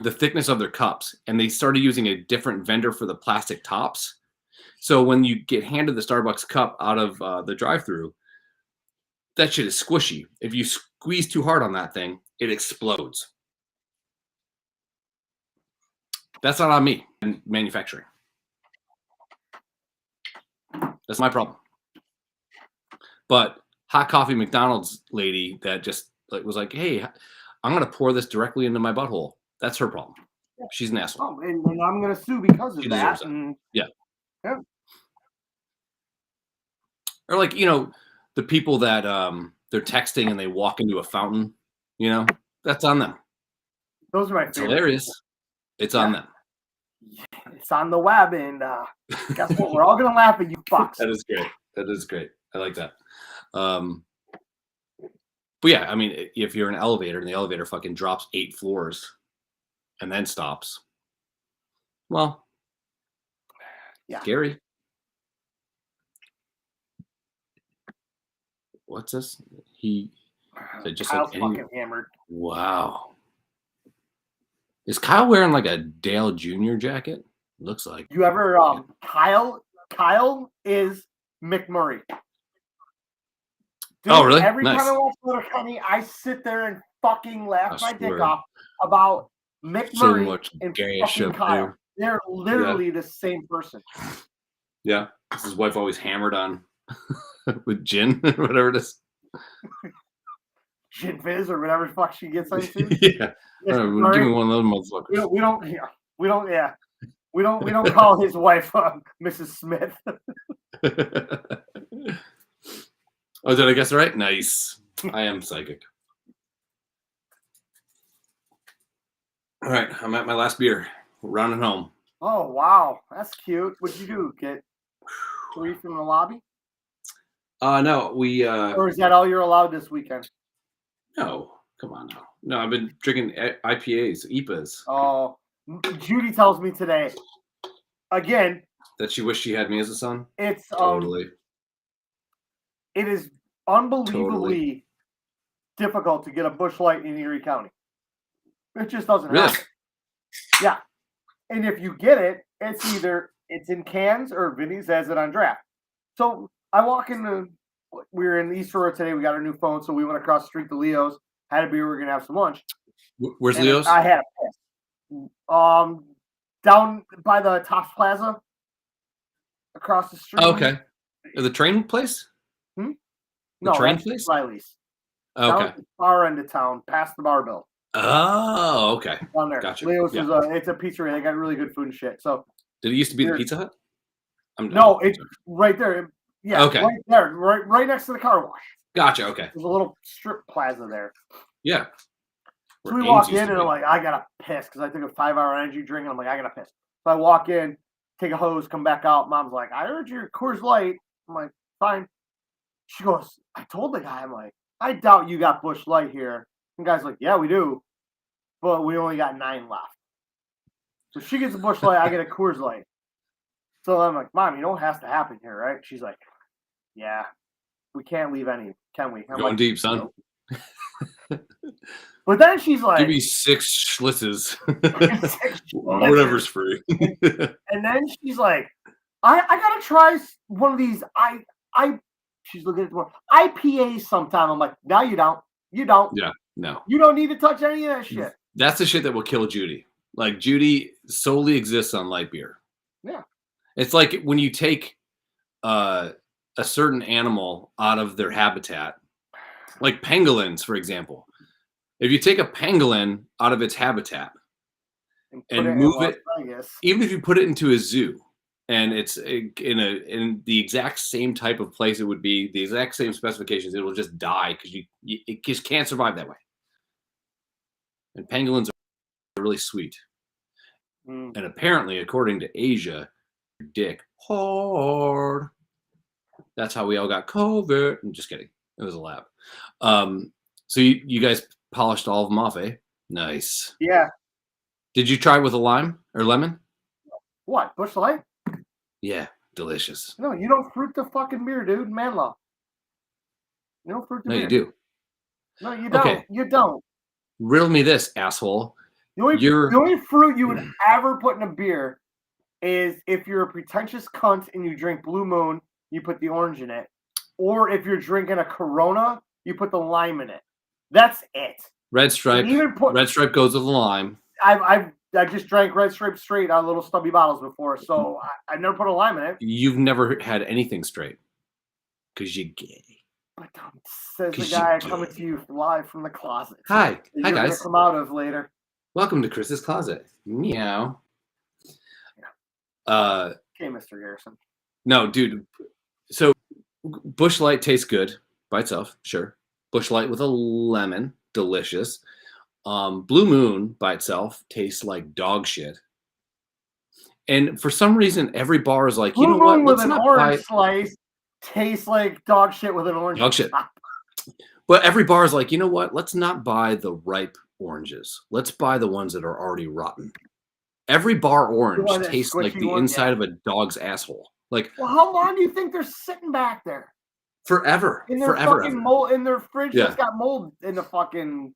the thickness of their cups and they started using a different vendor for the plastic tops. So when you get handed the Starbucks cup out of the drive-thru, that shit is squishy. If you squeeze too hard on that thing, it explodes. That's not on me in manufacturing. That's my problem. But hot coffee McDonald's lady that just was like, hey, I'm going to pour this directly into my butthole. That's her problem. She's an asshole. Oh, and I'm going to sue because of that. Yeah. Or like, the people that they're texting and they walk into a fountain, that's on them. Those are my It's hilarious. It's on them. It's on the web, and guess what? We're all gonna laugh at you fucks. That is great. I like that. But yeah, I mean, if you're in an elevator and the elevator fucking drops 8 floors and then stops, well, scary. What's this? He said just Kyle's like fucking hammered. Wow. Is Kyle wearing like a Dale Jr. jacket? Looks like. You ever Kyle is McMurray. Dude, really? Every Nice. time I watch Letterkenny, I sit there and fucking laugh my dick off about McMurray and fucking Kyle. They're literally the same person. Yeah. His wife always hammered on with gin or whatever it is. Gin fizz or whatever the fuck she gets into. Yeah. Give me one of those motherfuckers. We don't call his wife Mrs. Smith. Oh, did I guess right? Nice. I am psychic. All right, I'm at my last beer. We're rounding home. Oh wow, that's cute. What'd you do? Get 3 from the lobby? No, we. Or is that all you're allowed this weekend? No, come on now. No, I've been drinking IPAs, IPAs. Oh, Judy tells me today. Again. That she wished she had me as a son. It's totally. it is unbelievably difficult to get a Busch Light in Erie County. It just doesn't happen. Yeah. And if you get it, it's in cans or Vinny's has it on draft. So I walk into, we were in East Aurora today. We got our new phone. So we went across the street to Leo's, had a beer. We were going to have some lunch. Where's Leo's? I had a piss. Down by the Tops Plaza across the street. Oh, okay. The train place? No, train place? Riley's. Oh, okay. Down at the far end of town, past the barbell. Oh, okay. Down there. Gotcha. Leo's is it's a pizzeria. They got really good food and shit. So did it used to be the Pizza Hut? No, it's right there. Yeah, okay. Right there, right next to the car wash. Gotcha. Okay. There's a little strip plaza there. Yeah. So we walk in and I'm like, I gotta piss because I took a 5-hour energy drink and I'm like, I gotta piss. So I walk in, take a hose, come back out. Mom's like, I heard your Coors Light. I'm like, fine. She goes, I told the guy, I'm like, I doubt you got Busch Light here. And the guy's like, yeah, we do. But we only got 9 left. So she gets a Busch Light, I get a Coors Light. So I'm like, Mom, you know what has to happen here, right? She's like, yeah, we can't leave any, can we? I'm going like, deep, son. No. But then she's like, give me 6 schlitzes. Whatever's free. And then she's like, I gotta try one of these. She's looking at the board. IPAs sometime. I'm like, no, you don't. You don't. Yeah, no. You don't need to touch any of that shit. That's the shit that will kill Judy. Like Judy solely exists on light beer. Yeah. It's like when you take a certain animal out of their habitat, like pangolins, for example. If you take a pangolin out of its habitat and move it, even if you put it into a zoo and it's in the exact same type of place, it would be the exact same specifications, it will just die because it just can't survive that way. And pangolins are really sweet. And apparently, according to Asia, dick hard. That's how we all got COVID. I'm just kidding. It was a lab. So you guys polished all of them off, eh? Nice. Yeah. Did you try with a lime or lemon? What? Busch Light? Yeah, delicious. No, you don't fruit the fucking beer, dude. Man law. You don't fruit the beer. No, you do. No, you don't. Okay. You don't. Riddle me this, asshole. The only fruit you would ever put in a beer is if you're a pretentious cunt and you drink Blue Moon, you put the orange in it. Or if you're drinking a Corona, you put the lime in it. That's it. Red Stripe. Red Stripe goes with the lime. I just drank Red Stripe straight out of little stubby bottles before, so I've never put a lime in it. You've never had anything straight because you're gay. But says the guy coming to you live from the closet. Hi You're guys. Come out of later. Welcome to Chris's closet. Meow. Okay, Mr. Garrison. No, dude. So Busch Light tastes good by itself, sure. Busch Light with a lemon, delicious. Blue Moon by itself tastes like dog shit. And for some reason, every bar is like, Blue you know what? Moon with an orange slice tastes like dog shit with an orange. Dog shit. But every bar is like, you know what? Let's not buy the ripe oranges. Let's buy the ones that are already rotten. Every bar orange tastes like the inside of a dog's asshole. Like, well, how long do you think they're sitting back there? Forever. In their fucking mold in their fridge that's got mold in the fucking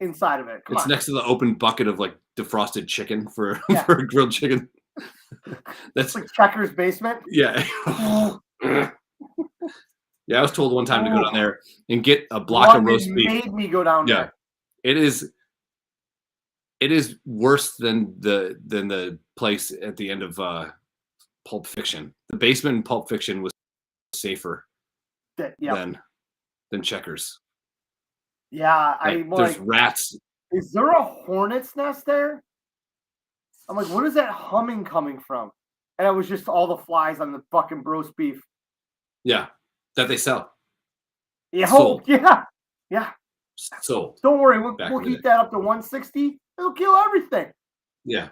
inside of it. It's next to the open bucket of like defrosted chicken for grilled chicken. That's like Checker's basement. Yeah. Yeah, I was told one time to go down there and get a block of roast beef. Made me go down there. It is worse than the place at the end of Pulp Fiction. The basement in Pulp Fiction was safer than Checkers. Yeah, there's rats. Is there a hornet's nest there? I'm like, what is that humming coming from? And it was just all the flies on the fucking roast beef. Yeah, that they sell. Yeah, sold. Yeah. Sold. Don't worry, we'll heat that up to 160. It'll kill everything. Yeah.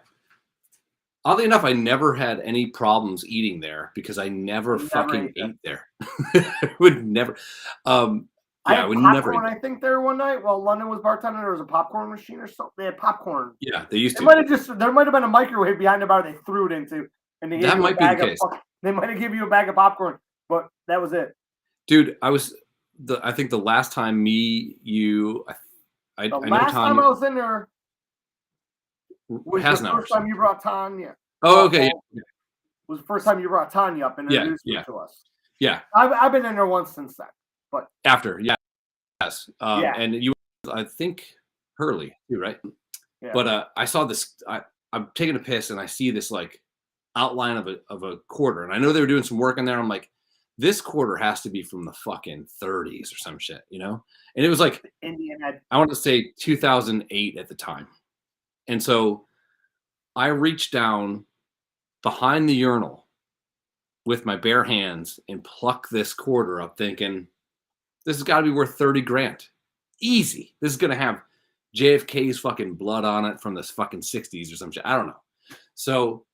Oddly enough, I never had any problems eating there because I never fucking ate there. I would never. I would never. I think there one night while London was bartending, there was a popcorn machine or something. They had popcorn. Yeah, they used to. There might have been a microwave behind the bar they threw it into, and they gave you a bag of. They might have given you a bag of popcorn, but that was it. Dude, I think the last time you, I The know last time I Tanya was in there was the Hasenauer. first time you brought Tanya. Oh, okay. Was the first time you brought Tanya up and introduced her to us. Yeah. I've been in there once since then. But after, yes. Yeah. And you, I think Hurley too, right? Yeah. But I saw this. I'm taking a piss and I see this like outline of a quarter, and I know they were doing some work in there. I'm like, this quarter has to be from the fucking 30s or some shit, you know? And it was like Indian head. I want to say 2008 at the time, and so I reached down behind the urinal with my bare hands and pluck this quarter up, thinking this has got to be worth 30 grand, easy. This is gonna have JFK's fucking blood on it from this fucking 60s or some shit. I don't know. So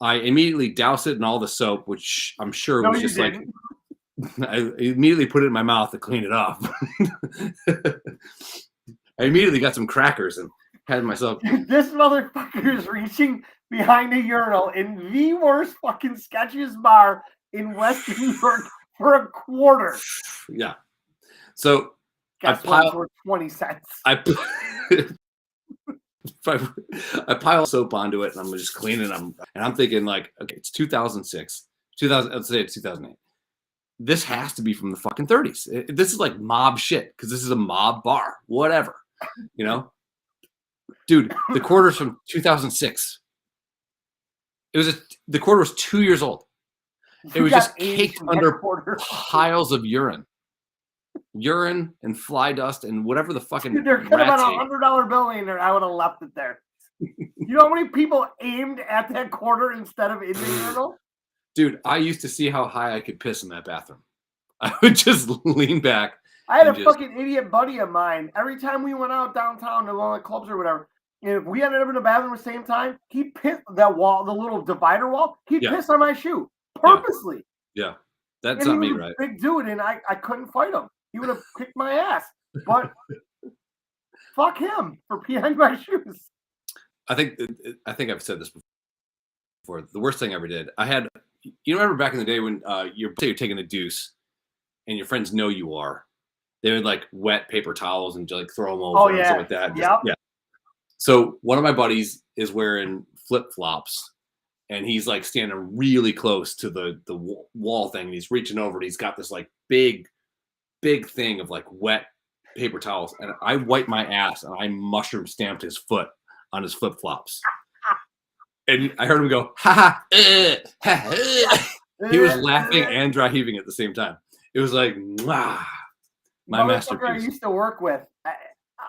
I immediately doused it in all the soap, which I'm sure was just like, I immediately put it in my mouth to clean it off. I immediately got some crackers and had myself. This motherfucker is reaching behind a urinal in the worst fucking sketchiest bar in Western New York for a quarter. Yeah. So I piled 20 cents. I pile soap onto it and I'm just cleaning them. And I'm thinking like, okay, it's 2006, let's say it's 2008. This has to be from the fucking 30s. This is like mob shit because this is a mob bar, whatever, you know? Dude, the quarter's from 2006. The quarter was 2 years old. It was just caked under piles of urine and fly dust and whatever the fucking. Dude, there could have been $100 bill in there. I would have left it there. You know how many people aimed at that quarter instead of in the urinal? Dude, I used to see how high I could piss in that bathroom. I would just lean back. I had a fucking idiot buddy of mine. Every time we went out downtown to one of the clubs or whatever, if we ended up in the bathroom at the same time, he pissed that wall, the little divider wall. He pissed on my shoe purposely. Yeah, that's not me, right? Big dude, and I couldn't fight him. He would have kicked my ass. But fuck him for peeing my shoes. I think I've said this before. The worst thing I ever did. You remember back in the day when you're taking a deuce, and your friends know you are. They would like wet paper towels and like throw them over and stuff like that. Yeah. So one of my buddies is wearing flip-flops and he's like standing really close to the wall thing. And he's reaching over and he's got this like big thing of like wet paper towels. And I wiped my ass and I mushroom stamped his foot on his flip-flops. And I heard him go, ha ha. He was laughing and dry heaving at the same time. It was like, wow. My masterpiece. I used to work with,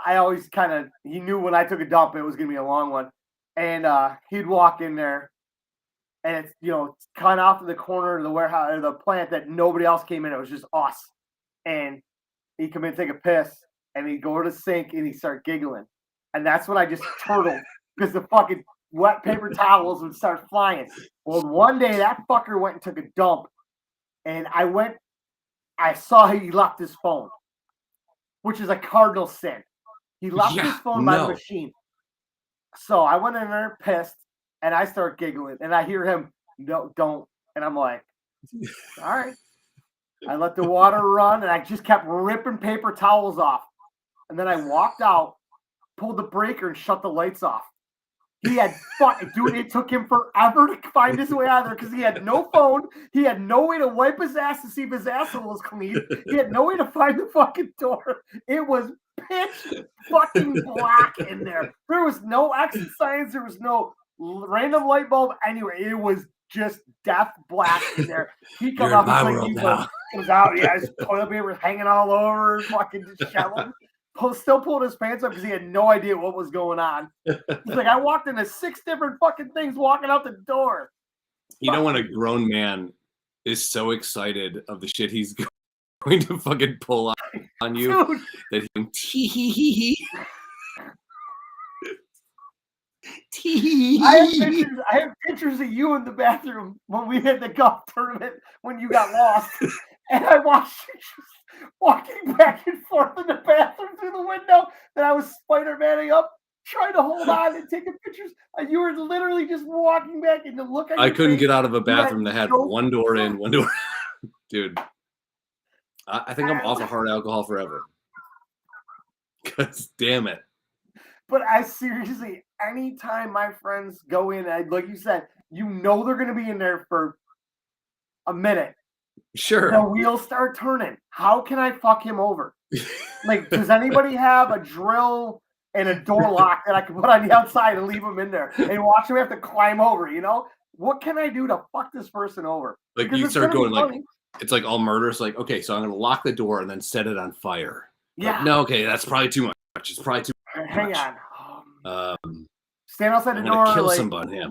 I always he knew when I took a dump, it was going to be a long one. And he'd walk in there and it's, kind of off in the corner of the warehouse or the plant that nobody else came in. It was just us. And he'd come in and take a piss and he'd go to the sink and he'd start giggling. And that's when I just turtled because the fucking wet paper towels would start flying. Well, one day that fucker went and took a dump and I saw he left his phone, which is a cardinal sin. He left his phone by the machine. So I went in there pissed, and I start giggling, and I hear him, no, don't. And I'm like, all right. I let the water run, and I just kept ripping paper towels off. And then I walked out, pulled the breaker, and shut the lights off. He had dude, it took him forever to find his way out of there because he had no phone. He had no way to wipe his ass to see if his asshole was clean. He had no way to find the fucking door. It was pitch fucking black in there. There was no exit signs. There was no random light bulb anywhere. It was just death black in there. He comes up and comes out. Yeah, his toilet paper was hanging all over, fucking disheveled. Still pulled his pants up because he had no idea what was going on. He's like, I walked into 6 different fucking things walking out the door. You know when a grown man is so excited of the shit he's going to fucking pull on you Dude. that he can tee. I have pictures of you in the bathroom when we had the golf tournament when you got lost. And I watched you just walking back and forth in the bathroom through the window that I was Spider-Manning up, trying to hold on and taking pictures. And you were literally just walking back and the look at I couldn't get out of a bathroom that had one door in, one door. Dude. I think I'm off of hard alcohol forever. Because damn it. But I seriously, anytime my friends go in, like you said, they're going to be in there for a minute. Sure. The wheels start turning. How can I fuck him over? Like, does anybody have a drill and a door lock that I can put on the outside and leave him in there and watch him have to climb over? What can I do to fuck this person over? Like, you start going like, it's like all murderous. Like, okay, so I'm going to lock the door and then set it on fire. Yeah. Like, no, okay, that's probably too much. It's probably too much. Hang on. Stand outside the door. I'm going to kill somebody.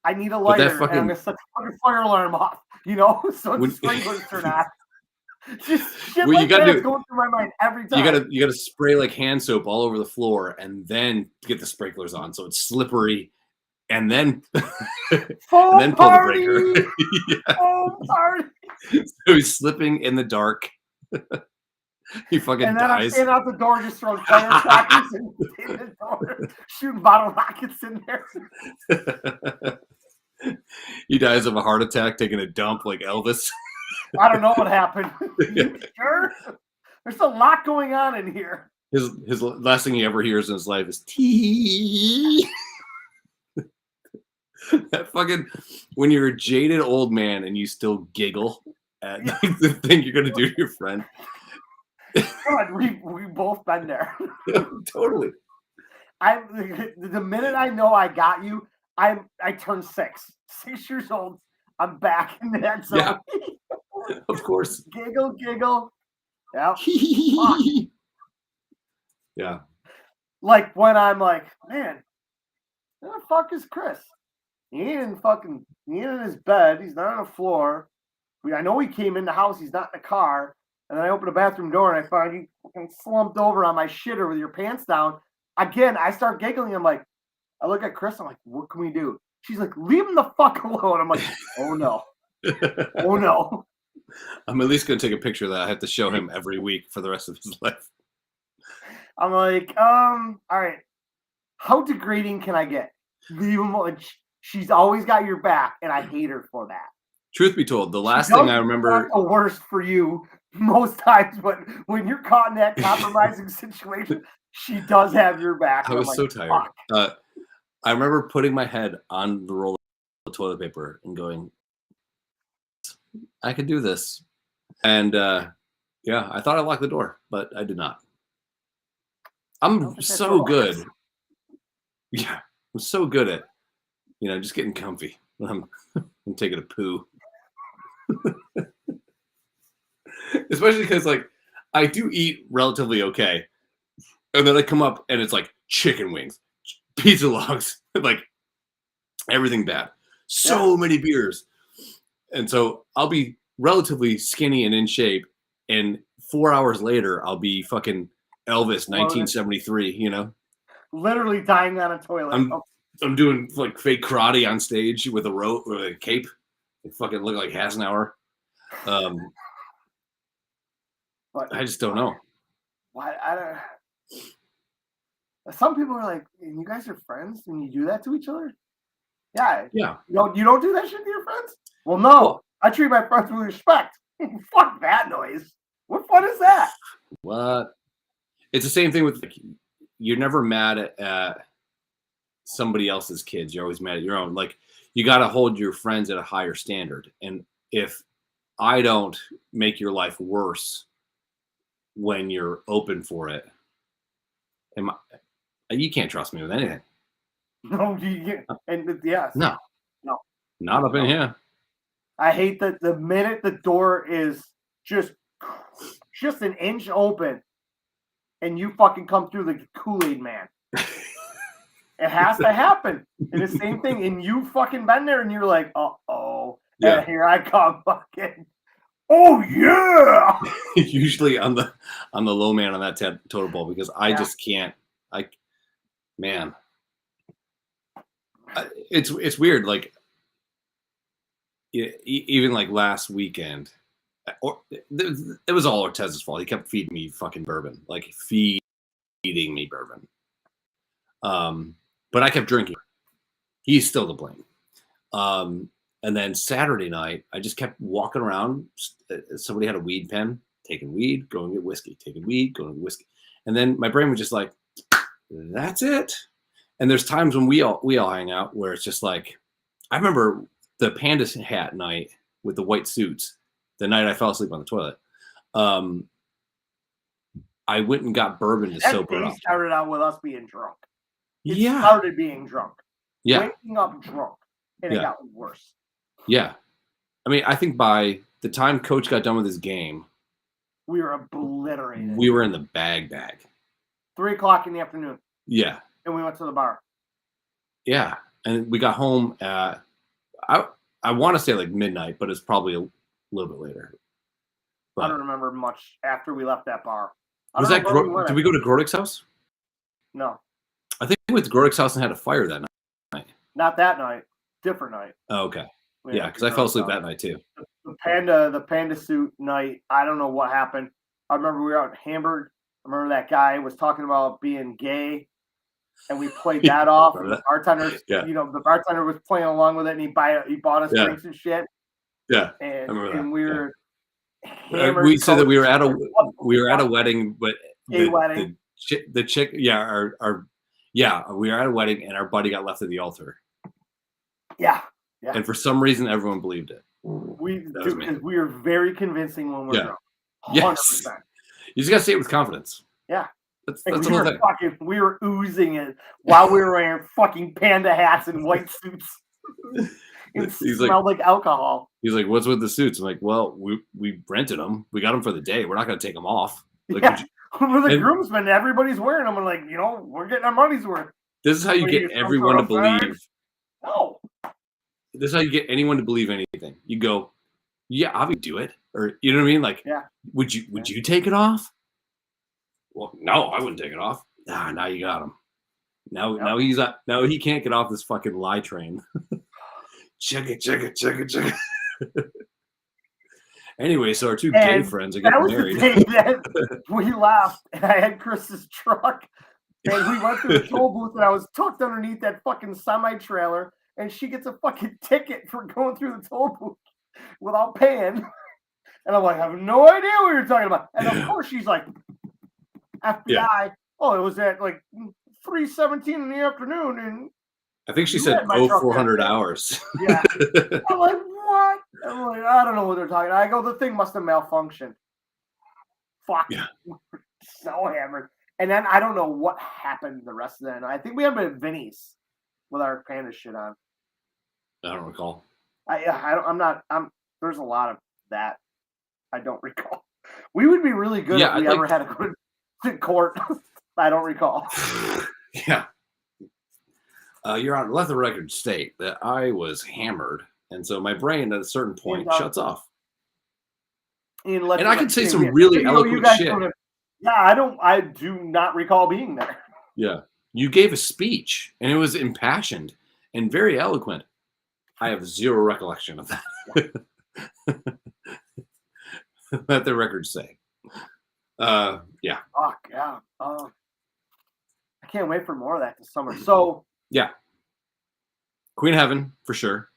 I need a lighter, and I'm going to set the fucking fire alarm off, so the sprinklers turn on. Just shit like that's going through my mind every time. You gotta spray like hand soap all over the floor and then get the sprinklers on so it's slippery, and then pull the breaker. Yeah. Foam party. So he's slipping in the dark. He fucking and then dies. I'm standing out the door, just throwing firecrackers in the door, shooting bottle rockets in there. He dies of a heart attack taking a dump like Elvis. I don't know what happened. You sure? There's a lot going on in here. His last thing he ever hears in his life is tea. That fucking, when you're a jaded old man and you still giggle at the thing you're gonna do to your friend. God, we both been there. Totally. The minute I know I got you, I turned 6 years old. I'm back in that zone. Yeah. Of course. Giggle. Yeah. Yeah. Like when I'm like, man, where the fuck is Chris? He ain't in his bed. He's not on the floor. I know he came in the house. He's not in the car. And then I open the bathroom door and I find you fucking slumped over on my shitter with your pants down. Again, I start giggling. I'm like, I look at Chris. I'm like, what can we do? She's like, leave him the fuck alone. I'm like, oh no. Oh no. I'm at least going to take a picture of that. I have to show him every week for the rest of his life. I'm like, all right. How degrading can I get? Leave him alone. She's always got your back, and I hate her for that. Truth be told, the last thing I remember. The worst for you most times, but when you're caught in that compromising situation, she does have your back. I was so tired. I remember putting my head on the roll of toilet paper and going, I could do this. And yeah, I thought I locked the door, but I did not. I'm so good. Yeah, I'm so good at, just getting comfy when I'm taking a poo. Especially because, I do eat relatively okay. And then I come up and it's like chicken wings, pizza logs, everything bad. So many beers. And so I'll be relatively skinny and in shape. And 4 hours later, I'll be fucking Elvis, 1973, Literally dying on a toilet. I'm doing fake karate on stage with a rope or a cape. It fucking look like Hasenauer. But I just don't know. Why? I don't. Some people are like, "You guys are friends, and you do that to each other." Yeah. Yeah. You don't do that shit to your friends. Well, no. I treat my friends with respect. Fuck that noise. What fun is that? What? It's the same thing with you're never mad at somebody else's kids. You're always mad at your own. You got to hold your friends at a higher standard. And if I don't make your life worse when you're open for it, you can't trust me with anything. No, yes. No, not up in here. I hate that the minute the door is just an inch open, and you fucking come through like Kool-Aid man. It has to happen. And the same thing, and you fucking been there, and you're like, uh-oh. Yeah. And here I come fucking. Oh yeah. Usually I'm the low man on that totem pole because I just can't. Man. It's weird. Even last weekend, it was all Ortez's fault. He kept feeding me fucking bourbon, feeding me bourbon. But I kept drinking. He's still to blame. And then Saturday night, I just kept walking around. Somebody had a weed pen, taking weed, going to get whiskey, taking weed, going to get whiskey. And then my brain was just like, that's it. And there's times when we all hang out where it's just like, I remember the panda hat night with the white suits, the night I fell asleep on the toilet. I went and got bourbon to sober up. Started out with us being drunk. It Yeah. started being drunk. Yeah. Waking up drunk. And it got worse. Yeah. I mean, I think by the time Coach got done with his game, we were obliterated. We were in the bag. 3:00 in the afternoon. Yeah. And we went to the bar. Yeah. And we got home at, I want to say like midnight, but it's probably a little bit later. But I don't remember much after we left that bar. Was that did we go to Grodik's house? No. I think we went to Grodik's house and had a fire that night. Not that night. Different night. Oh, okay. Yeah, because I fell asleep that night too. The panda suit night, I don't know what happened. I remember we were out in Hamburg. I remember that guy was talking about being gay, and we played that off. And the bartender, the bartender was playing along with it, and he bought us drinks and shit. Yeah, and we were. We said that we were at a wedding, but the chick, we were at a wedding, and our buddy got left at the altar. Yeah. And for some reason, everyone believed it. Because we were very convincing when we're drunk. 100%. Yes. You just gotta say it with confidence. Yeah. That's the whole thing. We were oozing it while we were wearing fucking panda hats and white suits. It smelled like alcohol. He's like, "What's with the suits?" I'm like, "Well, we rented them. We got them for the day. We're not gonna take them off." Like, we're the groomsmen. Everybody's wearing them. I'm like, we're getting our money's worth. This is how you get everyone to believe. No. This is how you get anyone to believe anything. You go, "Yeah, I would do it," or you know what I mean? Like, would you take it off? Well, no, I wouldn't take it off. Now you got him. Now he can't get off this fucking lie train. Check it. Anyway, so our two gay friends are getting married. That was the day that we laughed, and I had Chris's truck, and we went through the toll booth, and I was tucked underneath that fucking semi-trailer, and she gets a fucking ticket for going through the toll booth without paying. And I'm like, I have no idea what you're talking about. And of course she's like, FBI. Yeah. Oh, it was at like 3:17 in the afternoon, and I think she said 400 hours. Yeah. I'm like, what? I'm like, I don't know what they're talking about. I go, the thing must have malfunctioned. Fuck. Yeah. So hammered. And then I don't know what happened the rest of the night. I think we had been at Vinny's with our panda shit on. I don't recall. There's a lot of that I don't recall. We would be really good if we ever had a good court. I don't recall. Yeah. Your Honor, let the record state that I was hammered, and so my brain at a certain point shuts off. And I can say some really eloquent shit. I do not recall being there. Yeah. You gave a speech, and it was impassioned and very eloquent. I have zero recollection of that. Let the record say. Yeah. Fuck, yeah. I can't wait for more of that this summer. So, yeah. Queen of Heaven, for sure.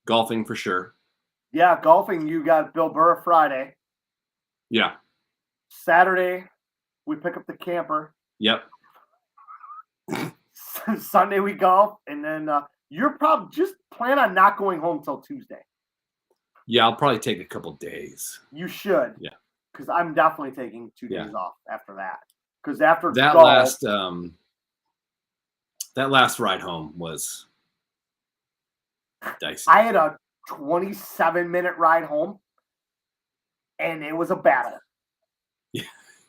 Golfing, for sure. Yeah, golfing, you got Bill Burr Friday. Yeah. Saturday, we pick up the camper. Yep. Sunday, we golf. And then you're probably just plan on not going home till Tuesday. Yeah, I'll probably take a couple days. You should. Yeah. Because I'm definitely taking 2 days off after that. Because after that golf, that last ride home was dicey. I had a 27-minute ride home, and it was a battle.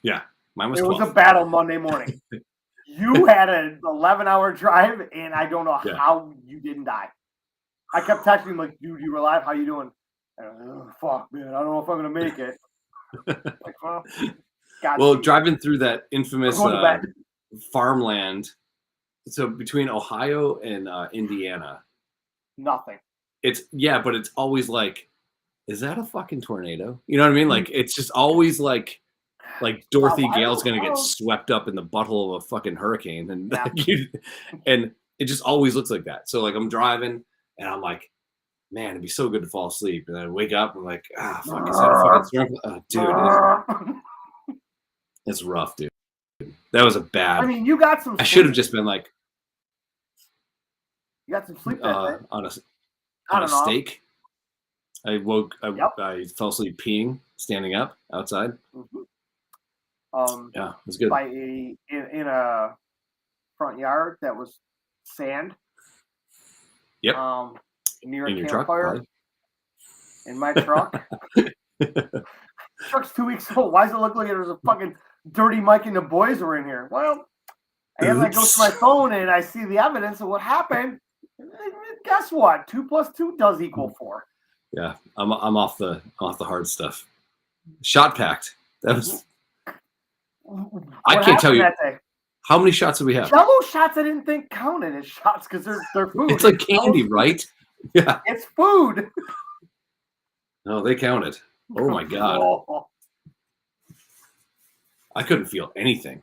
Yeah. Mine was 12. It was a battle Monday morning. You had an 11-hour drive, and I don't know how you didn't die. I kept texting him like, dude, you were alive? How you doing? And fuck, man. I don't know if I'm going to make it. Well, driving through that infamous farmland, so between Ohio and Indiana, nothing. But it's always like, is that a fucking tornado? You know what I mean? Like, it's just always like Dorothy Gale's gonna get swept up in the butthole of a fucking hurricane, and and it just always looks like that. So like I'm driving and I'm like, man, it'd be so good to fall asleep. And then I wake up and I'm like, fuck, is that a fucking storm? Dude, it's rough, dude. That was a bad. I mean, you got some. I should have just been like. You got some sleep that day? On a steak. I woke. Yep. I fell asleep peeing, standing up outside. Mm-hmm. Yeah, it was good. In a front yard that was sand. Yep. Near in a your campfire. Truck, in my truck. Truck's 2 weeks old. Why does it look like there's a fucking dirty mic and the boys were in here? Well, as I go to my phone and I see the evidence of what happened, guess what? 2 + 2 does equal 4. Yeah, I'm off the hard stuff. Shot packed. That was. I can't tell you how many shots do we have. Jello shots I didn't think counted as shots because they're food. It's like candy, right? Yeah, it's food. No, they counted. Oh my god, I couldn't feel anything.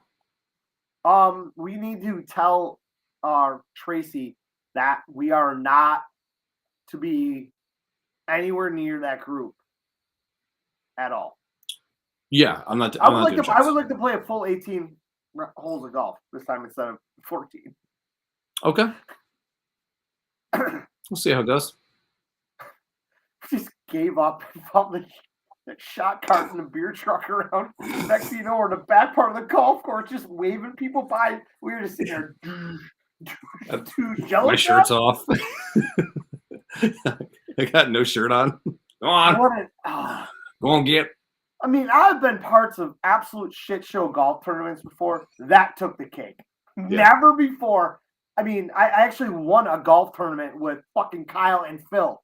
We need to tell Tracy that we are not to be anywhere near that group at all. Yeah, I'm not. I would like to play a full 18 holes of golf this time instead of 14. Okay. We'll see how it goes. Just gave up and found the shot cart and the beer truck around. Next thing you know, we're in the back part of the golf course just waving people by. We were just sitting there. My shirt's off. I got no shirt on. Go on. Go on, get. I mean, I've been parts of absolute shit show golf tournaments before. That took the cake. Yeah. Never before. I mean, I actually won a golf tournament with fucking Kyle and Phil.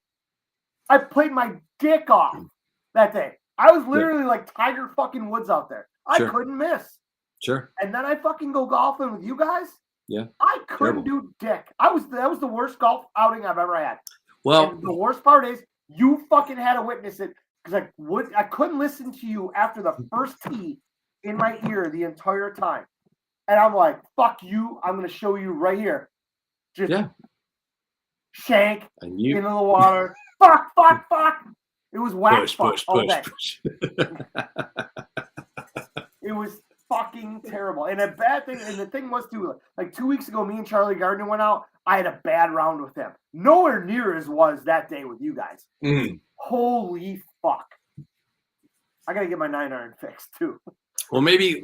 I played my dick off that day. I was literally like Tiger fucking Woods out there. I couldn't miss. Sure. And then I fucking go golfing with you guys. Yeah. I couldn't do dick. That was the worst golf outing I've ever had. Well, and the worst part is you fucking had to witness it because I couldn't listen to you after the first tee in my ear the entire time. And I'm like, fuck you. I'm going to show you right here. Just shank into the water. Fuck. It was whack push. It was fucking terrible. And a bad thing, and the thing was too, like 2 weeks ago, me and Charlie Gardner went out. I had a bad round with him. Nowhere near as was that day with you guys. Holy fuck. I gotta get my 9-iron fixed too. Well, maybe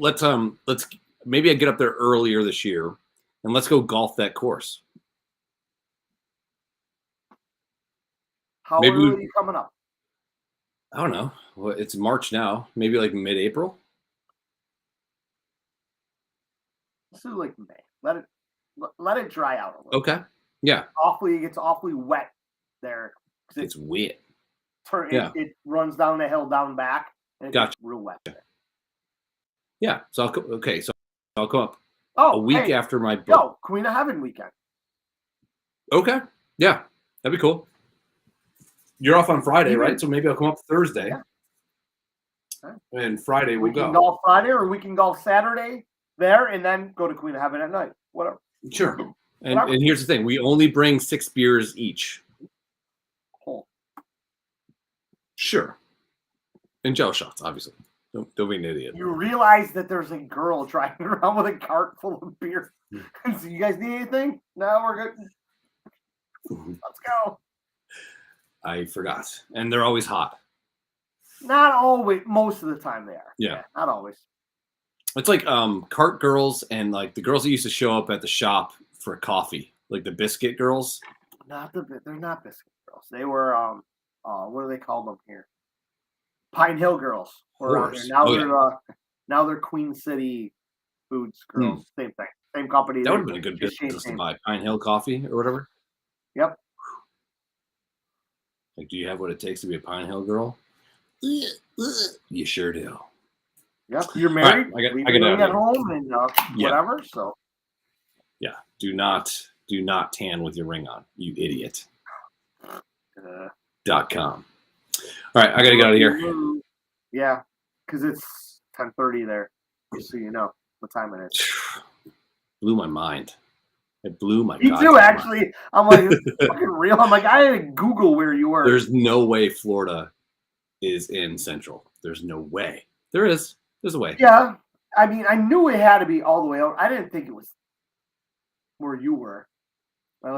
maybe I get up there earlier this year and let's go golf that course. How early are you coming up? I don't know. Well, it's March now. Maybe like mid-April. Let's do like May. Let it dry out a little. Okay. Yeah. It gets awfully wet there. It's wet. It runs down the hill, down back, and it gets real wet there. Yeah. So I'll come up a week after my book. Yo, Queen of Heaven weekend. Okay. Yeah. That'd be cool. You're off on Friday, right? So maybe I'll come up Thursday. Yeah. And Friday we'll go. We can golf Friday or we can golf Saturday there and then go to Queen of Heaven at night. Whatever. Sure. And here's the thing. We only bring 6 beers each. Cool. Sure. And gel shots, obviously. Don't be an idiot. You realize that there's a girl driving around with a cart full of beer. So you guys need anything? No, we're good. Let's go. I forgot. And they're always hot. Not always. Most of the time they are. Yeah. Not always. It's like cart girls and like the girls that used to show up at the shop for coffee. Like the biscuit girls. They're not biscuit girls. They were what do they call them here? Pine Hill girls. Now they're Queen City Foods girls. Same thing. Same company. That would have been a good business to buy. Pine Hill coffee or whatever. Yep. Like, do you have what it takes to be a Pine Hill girl? You sure do. Yep. You're married. Right, I get at home and whatever. So. Yeah. Do not tan with your ring on, you idiot. .com. All right, I gotta get out of here. Yeah, because it's 10:30 there, just so you know what time it is. Blew my mind. It blew my Me God. too, actually. I'm like, it's fucking real. I'm like, I had to Google where you were. There's no way Florida is in Central. There's no way. There is. There's a way. Yeah. I mean, I knew it had to be all the way out. I didn't think it was where you were.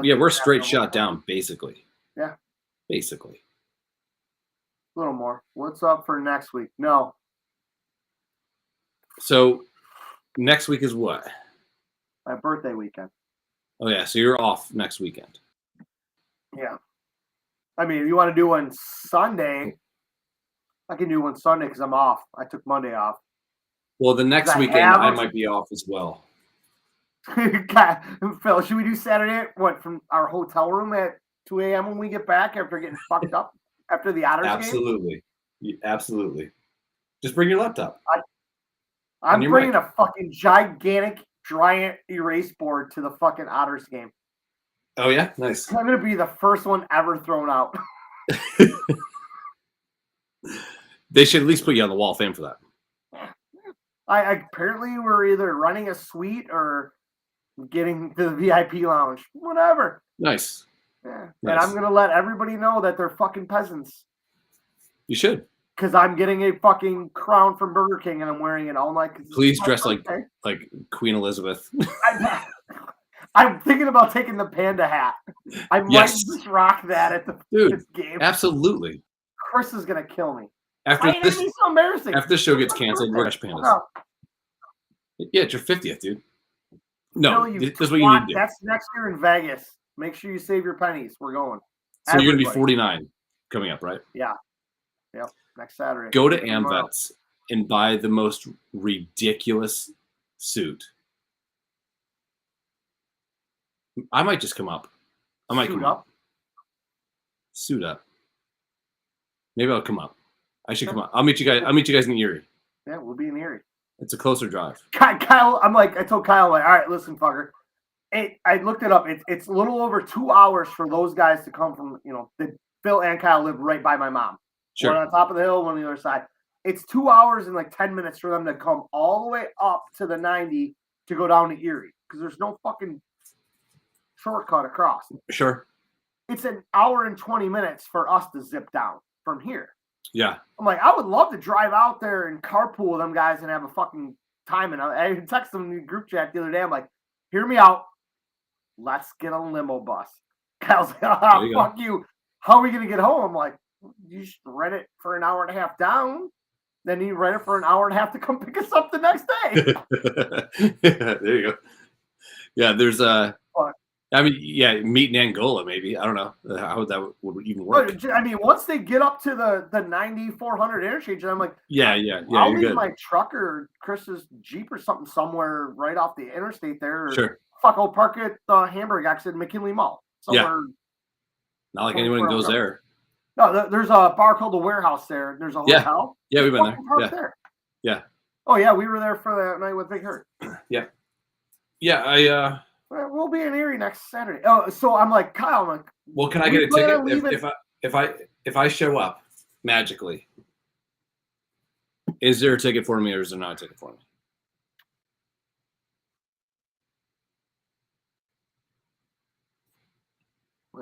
Yeah, we're straight shot down, basically. Yeah. Basically. A little more. What's up for next week? No. So next week is what? My birthday weekend. Oh, yeah. So you're off next weekend. Yeah. I mean, if you want to do one Sunday, I can do one Sunday because I'm off. I took Monday off. Well, the next weekend I might be off as well. Phil, should we do Saturday? What, from our hotel room at 2 a.m. when we get back after getting fucked up after the Otters Absolutely. Game? Absolutely. Just bring your laptop. I'm bringing a fucking gigantic, giant erase board to the fucking Otters game. Oh, yeah? Nice. I'm going to be the first one ever thrown out. They should at least put you on the Wall of Fame for that. I apparently we're either running a suite or getting to the VIP lounge. Whatever. Nice. Yeah. Nice. And I'm going to let everybody know that they're fucking peasants. You should. Because I'm getting a fucking crown from Burger King and I'm wearing it all night. Please dress like Queen Elizabeth. I'm thinking about taking the panda hat. I might just rock that at this game. Absolutely. Chris is going to kill me. After this, so embarrassing. After this show gets canceled, we're Fresh Pandas. Oh. Yeah, it's your 50th, dude. No, this is what you need to do. That's next year in Vegas. Make sure you save your pennies. We're going. So you're going to be 49 coming up, right? Yeah. Yep. Next Saturday. Go to AmVets and buy the most ridiculous suit. I might just come up. I might come up. Suit up. Maybe I'll come up. I should come up. I'll meet you guys in Erie. Yeah, we'll be in Erie. It's a closer drive. Kyle, I told Kyle, all right, listen, fucker. I looked it up. It's a little over 2 hours for those guys to come from, Phil and Kyle live right by my mom. Sure. One on top of the hill, one on the other side. It's 2 hours and like 10 minutes for them to come all the way up to the 90 to go down to Erie because there's no fucking shortcut across. Sure. It's an hour and 20 minutes for us to zip down from here. Yeah. I'm like, I would love to drive out there and carpool with them guys and have a fucking time. And I texted them in the group chat the other day. I'm like, hear me out. Let's get a limo bus. Kyle's like, fuck you. How are we going to get home? I'm like, you should rent it for an hour and a half down. Then you rent it for an hour and a half to come pick us up the next day. Yeah, there you go. Yeah, there's meet in Angola, maybe. I don't know how that would even work. But, I mean, once they get up to the 9400 interchange, I'm like, I'll leave my truck or Chris's Jeep or something somewhere right off the interstate there. Or, sure. Fuck, I'll park at the Hamburg exit in McKinley Mall. Somewhere. Not like anyone goes there. No, there's a bar called The Warehouse there. There's a hotel. Yeah, we've been there. Yeah. Oh, yeah, we were there for that night with Big Hurt. Yeah. Yeah, we'll be in Erie next Saturday. Oh, so I'm like, Kyle, I'm like, well, can I get a ticket if I show up magically? Is there a ticket for me or is there not a ticket for me? I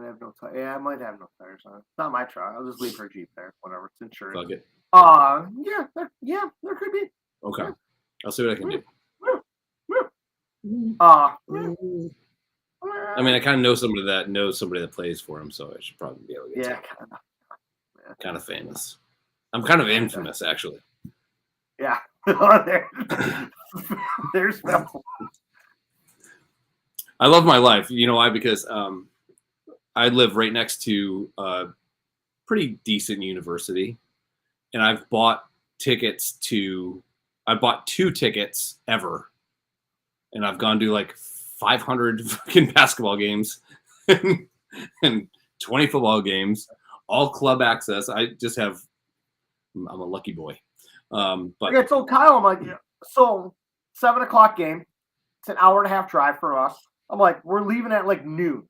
might have no tires on it. Not my truck. I'll just leave her Jeep there. Whatever. It's insured. Fuck it. There could be. Okay. I'll see what I can do. I mean, I kind of know somebody that plays for him, so I should probably be able to get kind of famous. I'm kind of infamous, actually. Yeah. There's Phil. I love my life. You know why? Because I live right next to a pretty decent university, and I've bought 2 tickets ever, and I've gone to like 500 fucking basketball games and 20 football games, all club access. I'm a lucky boy. But I told Kyle, I'm like, so 7:00 game. It's an hour and a half drive for us. I'm like, we're leaving at like noon.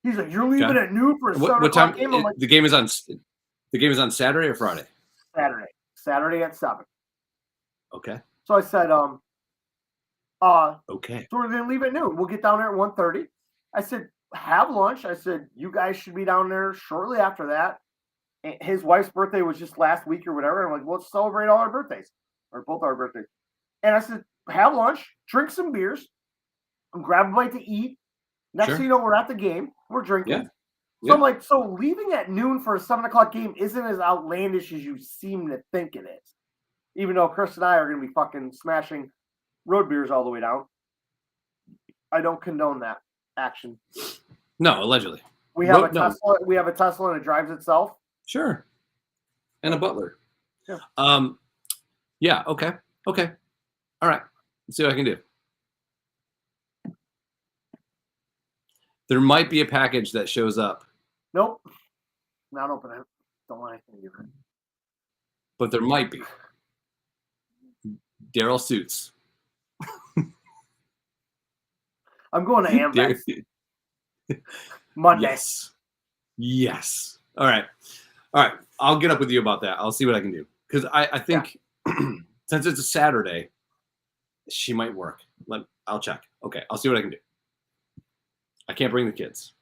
He's like, you're leaving at noon for a 7:00 game. I'm like, the game is on Saturday or Friday? Saturday at 7. Okay. So I said, Okay. So we're going to leave at noon. We'll get down there at 1:30. I said, have lunch. I said, you guys should be down there shortly after that. His wife's birthday was just last week or whatever. I'm like, let's celebrate all our birthdays, or both our birthdays. And I said, have lunch, drink some beers, and grab a bite to eat. Next thing you know, we're at the game. We're drinking. Yeah. So I'm like, so leaving at noon for a 7 o'clock game isn't as outlandish as you seem to think it is. Even though Chris and I are going to be fucking smashing road beers all the way down. I don't condone that action. No, allegedly. We have a Tesla. We have a Tesla and it drives itself. Sure. And a butler. Yeah. Yeah. Okay. Okay. All right. Let's see what I can do. There might be a package that shows up. Nope. Not open it. Don't want anything to give it. But there might be. Daryl Suits. I'm going to Amex. Monday. Yes. All right. I'll get up with you about that. I'll see what I can do. Because I think since it's a Saturday, she might work. I'll check. Okay. I'll see what I can do. I can't bring the kids.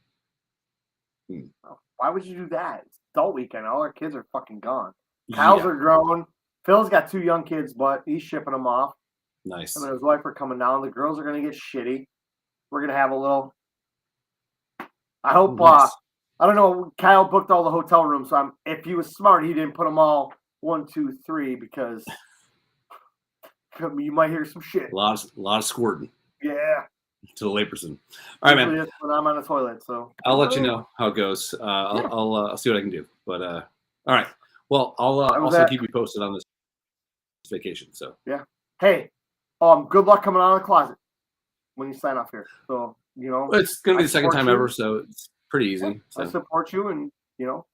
Why would you do that? It's adult weekend. All our kids are fucking gone. Cows are grown. Phil's got 2 young kids, but he's shipping them off. Nice. And his wife are coming down. The girls are going to get shitty. We're going to have a little. I hope. Nice. I don't know. Kyle booked all the hotel rooms, so if he was smart, he didn't put them all 1, 2, 3 because you might hear some shit. A lot of squirting. Yeah. To the layperson. All right, man. When I'm on the toilet, so I'll let you know how it goes. I'll see what I can do. But all right. Well, I'll also keep you posted on this vacation. So yeah. Hey, good luck coming out of the closet when you sign off here. So it's gonna be the second time ever, so it's pretty easy. Yeah, so. I support you, and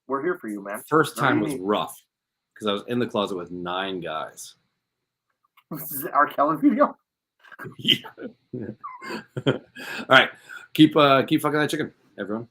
we're here for you, man. First time was rough because I was in the closet with 9 guys. This is R. Kelly video. Yeah. All right. Keep fucking that chicken, everyone.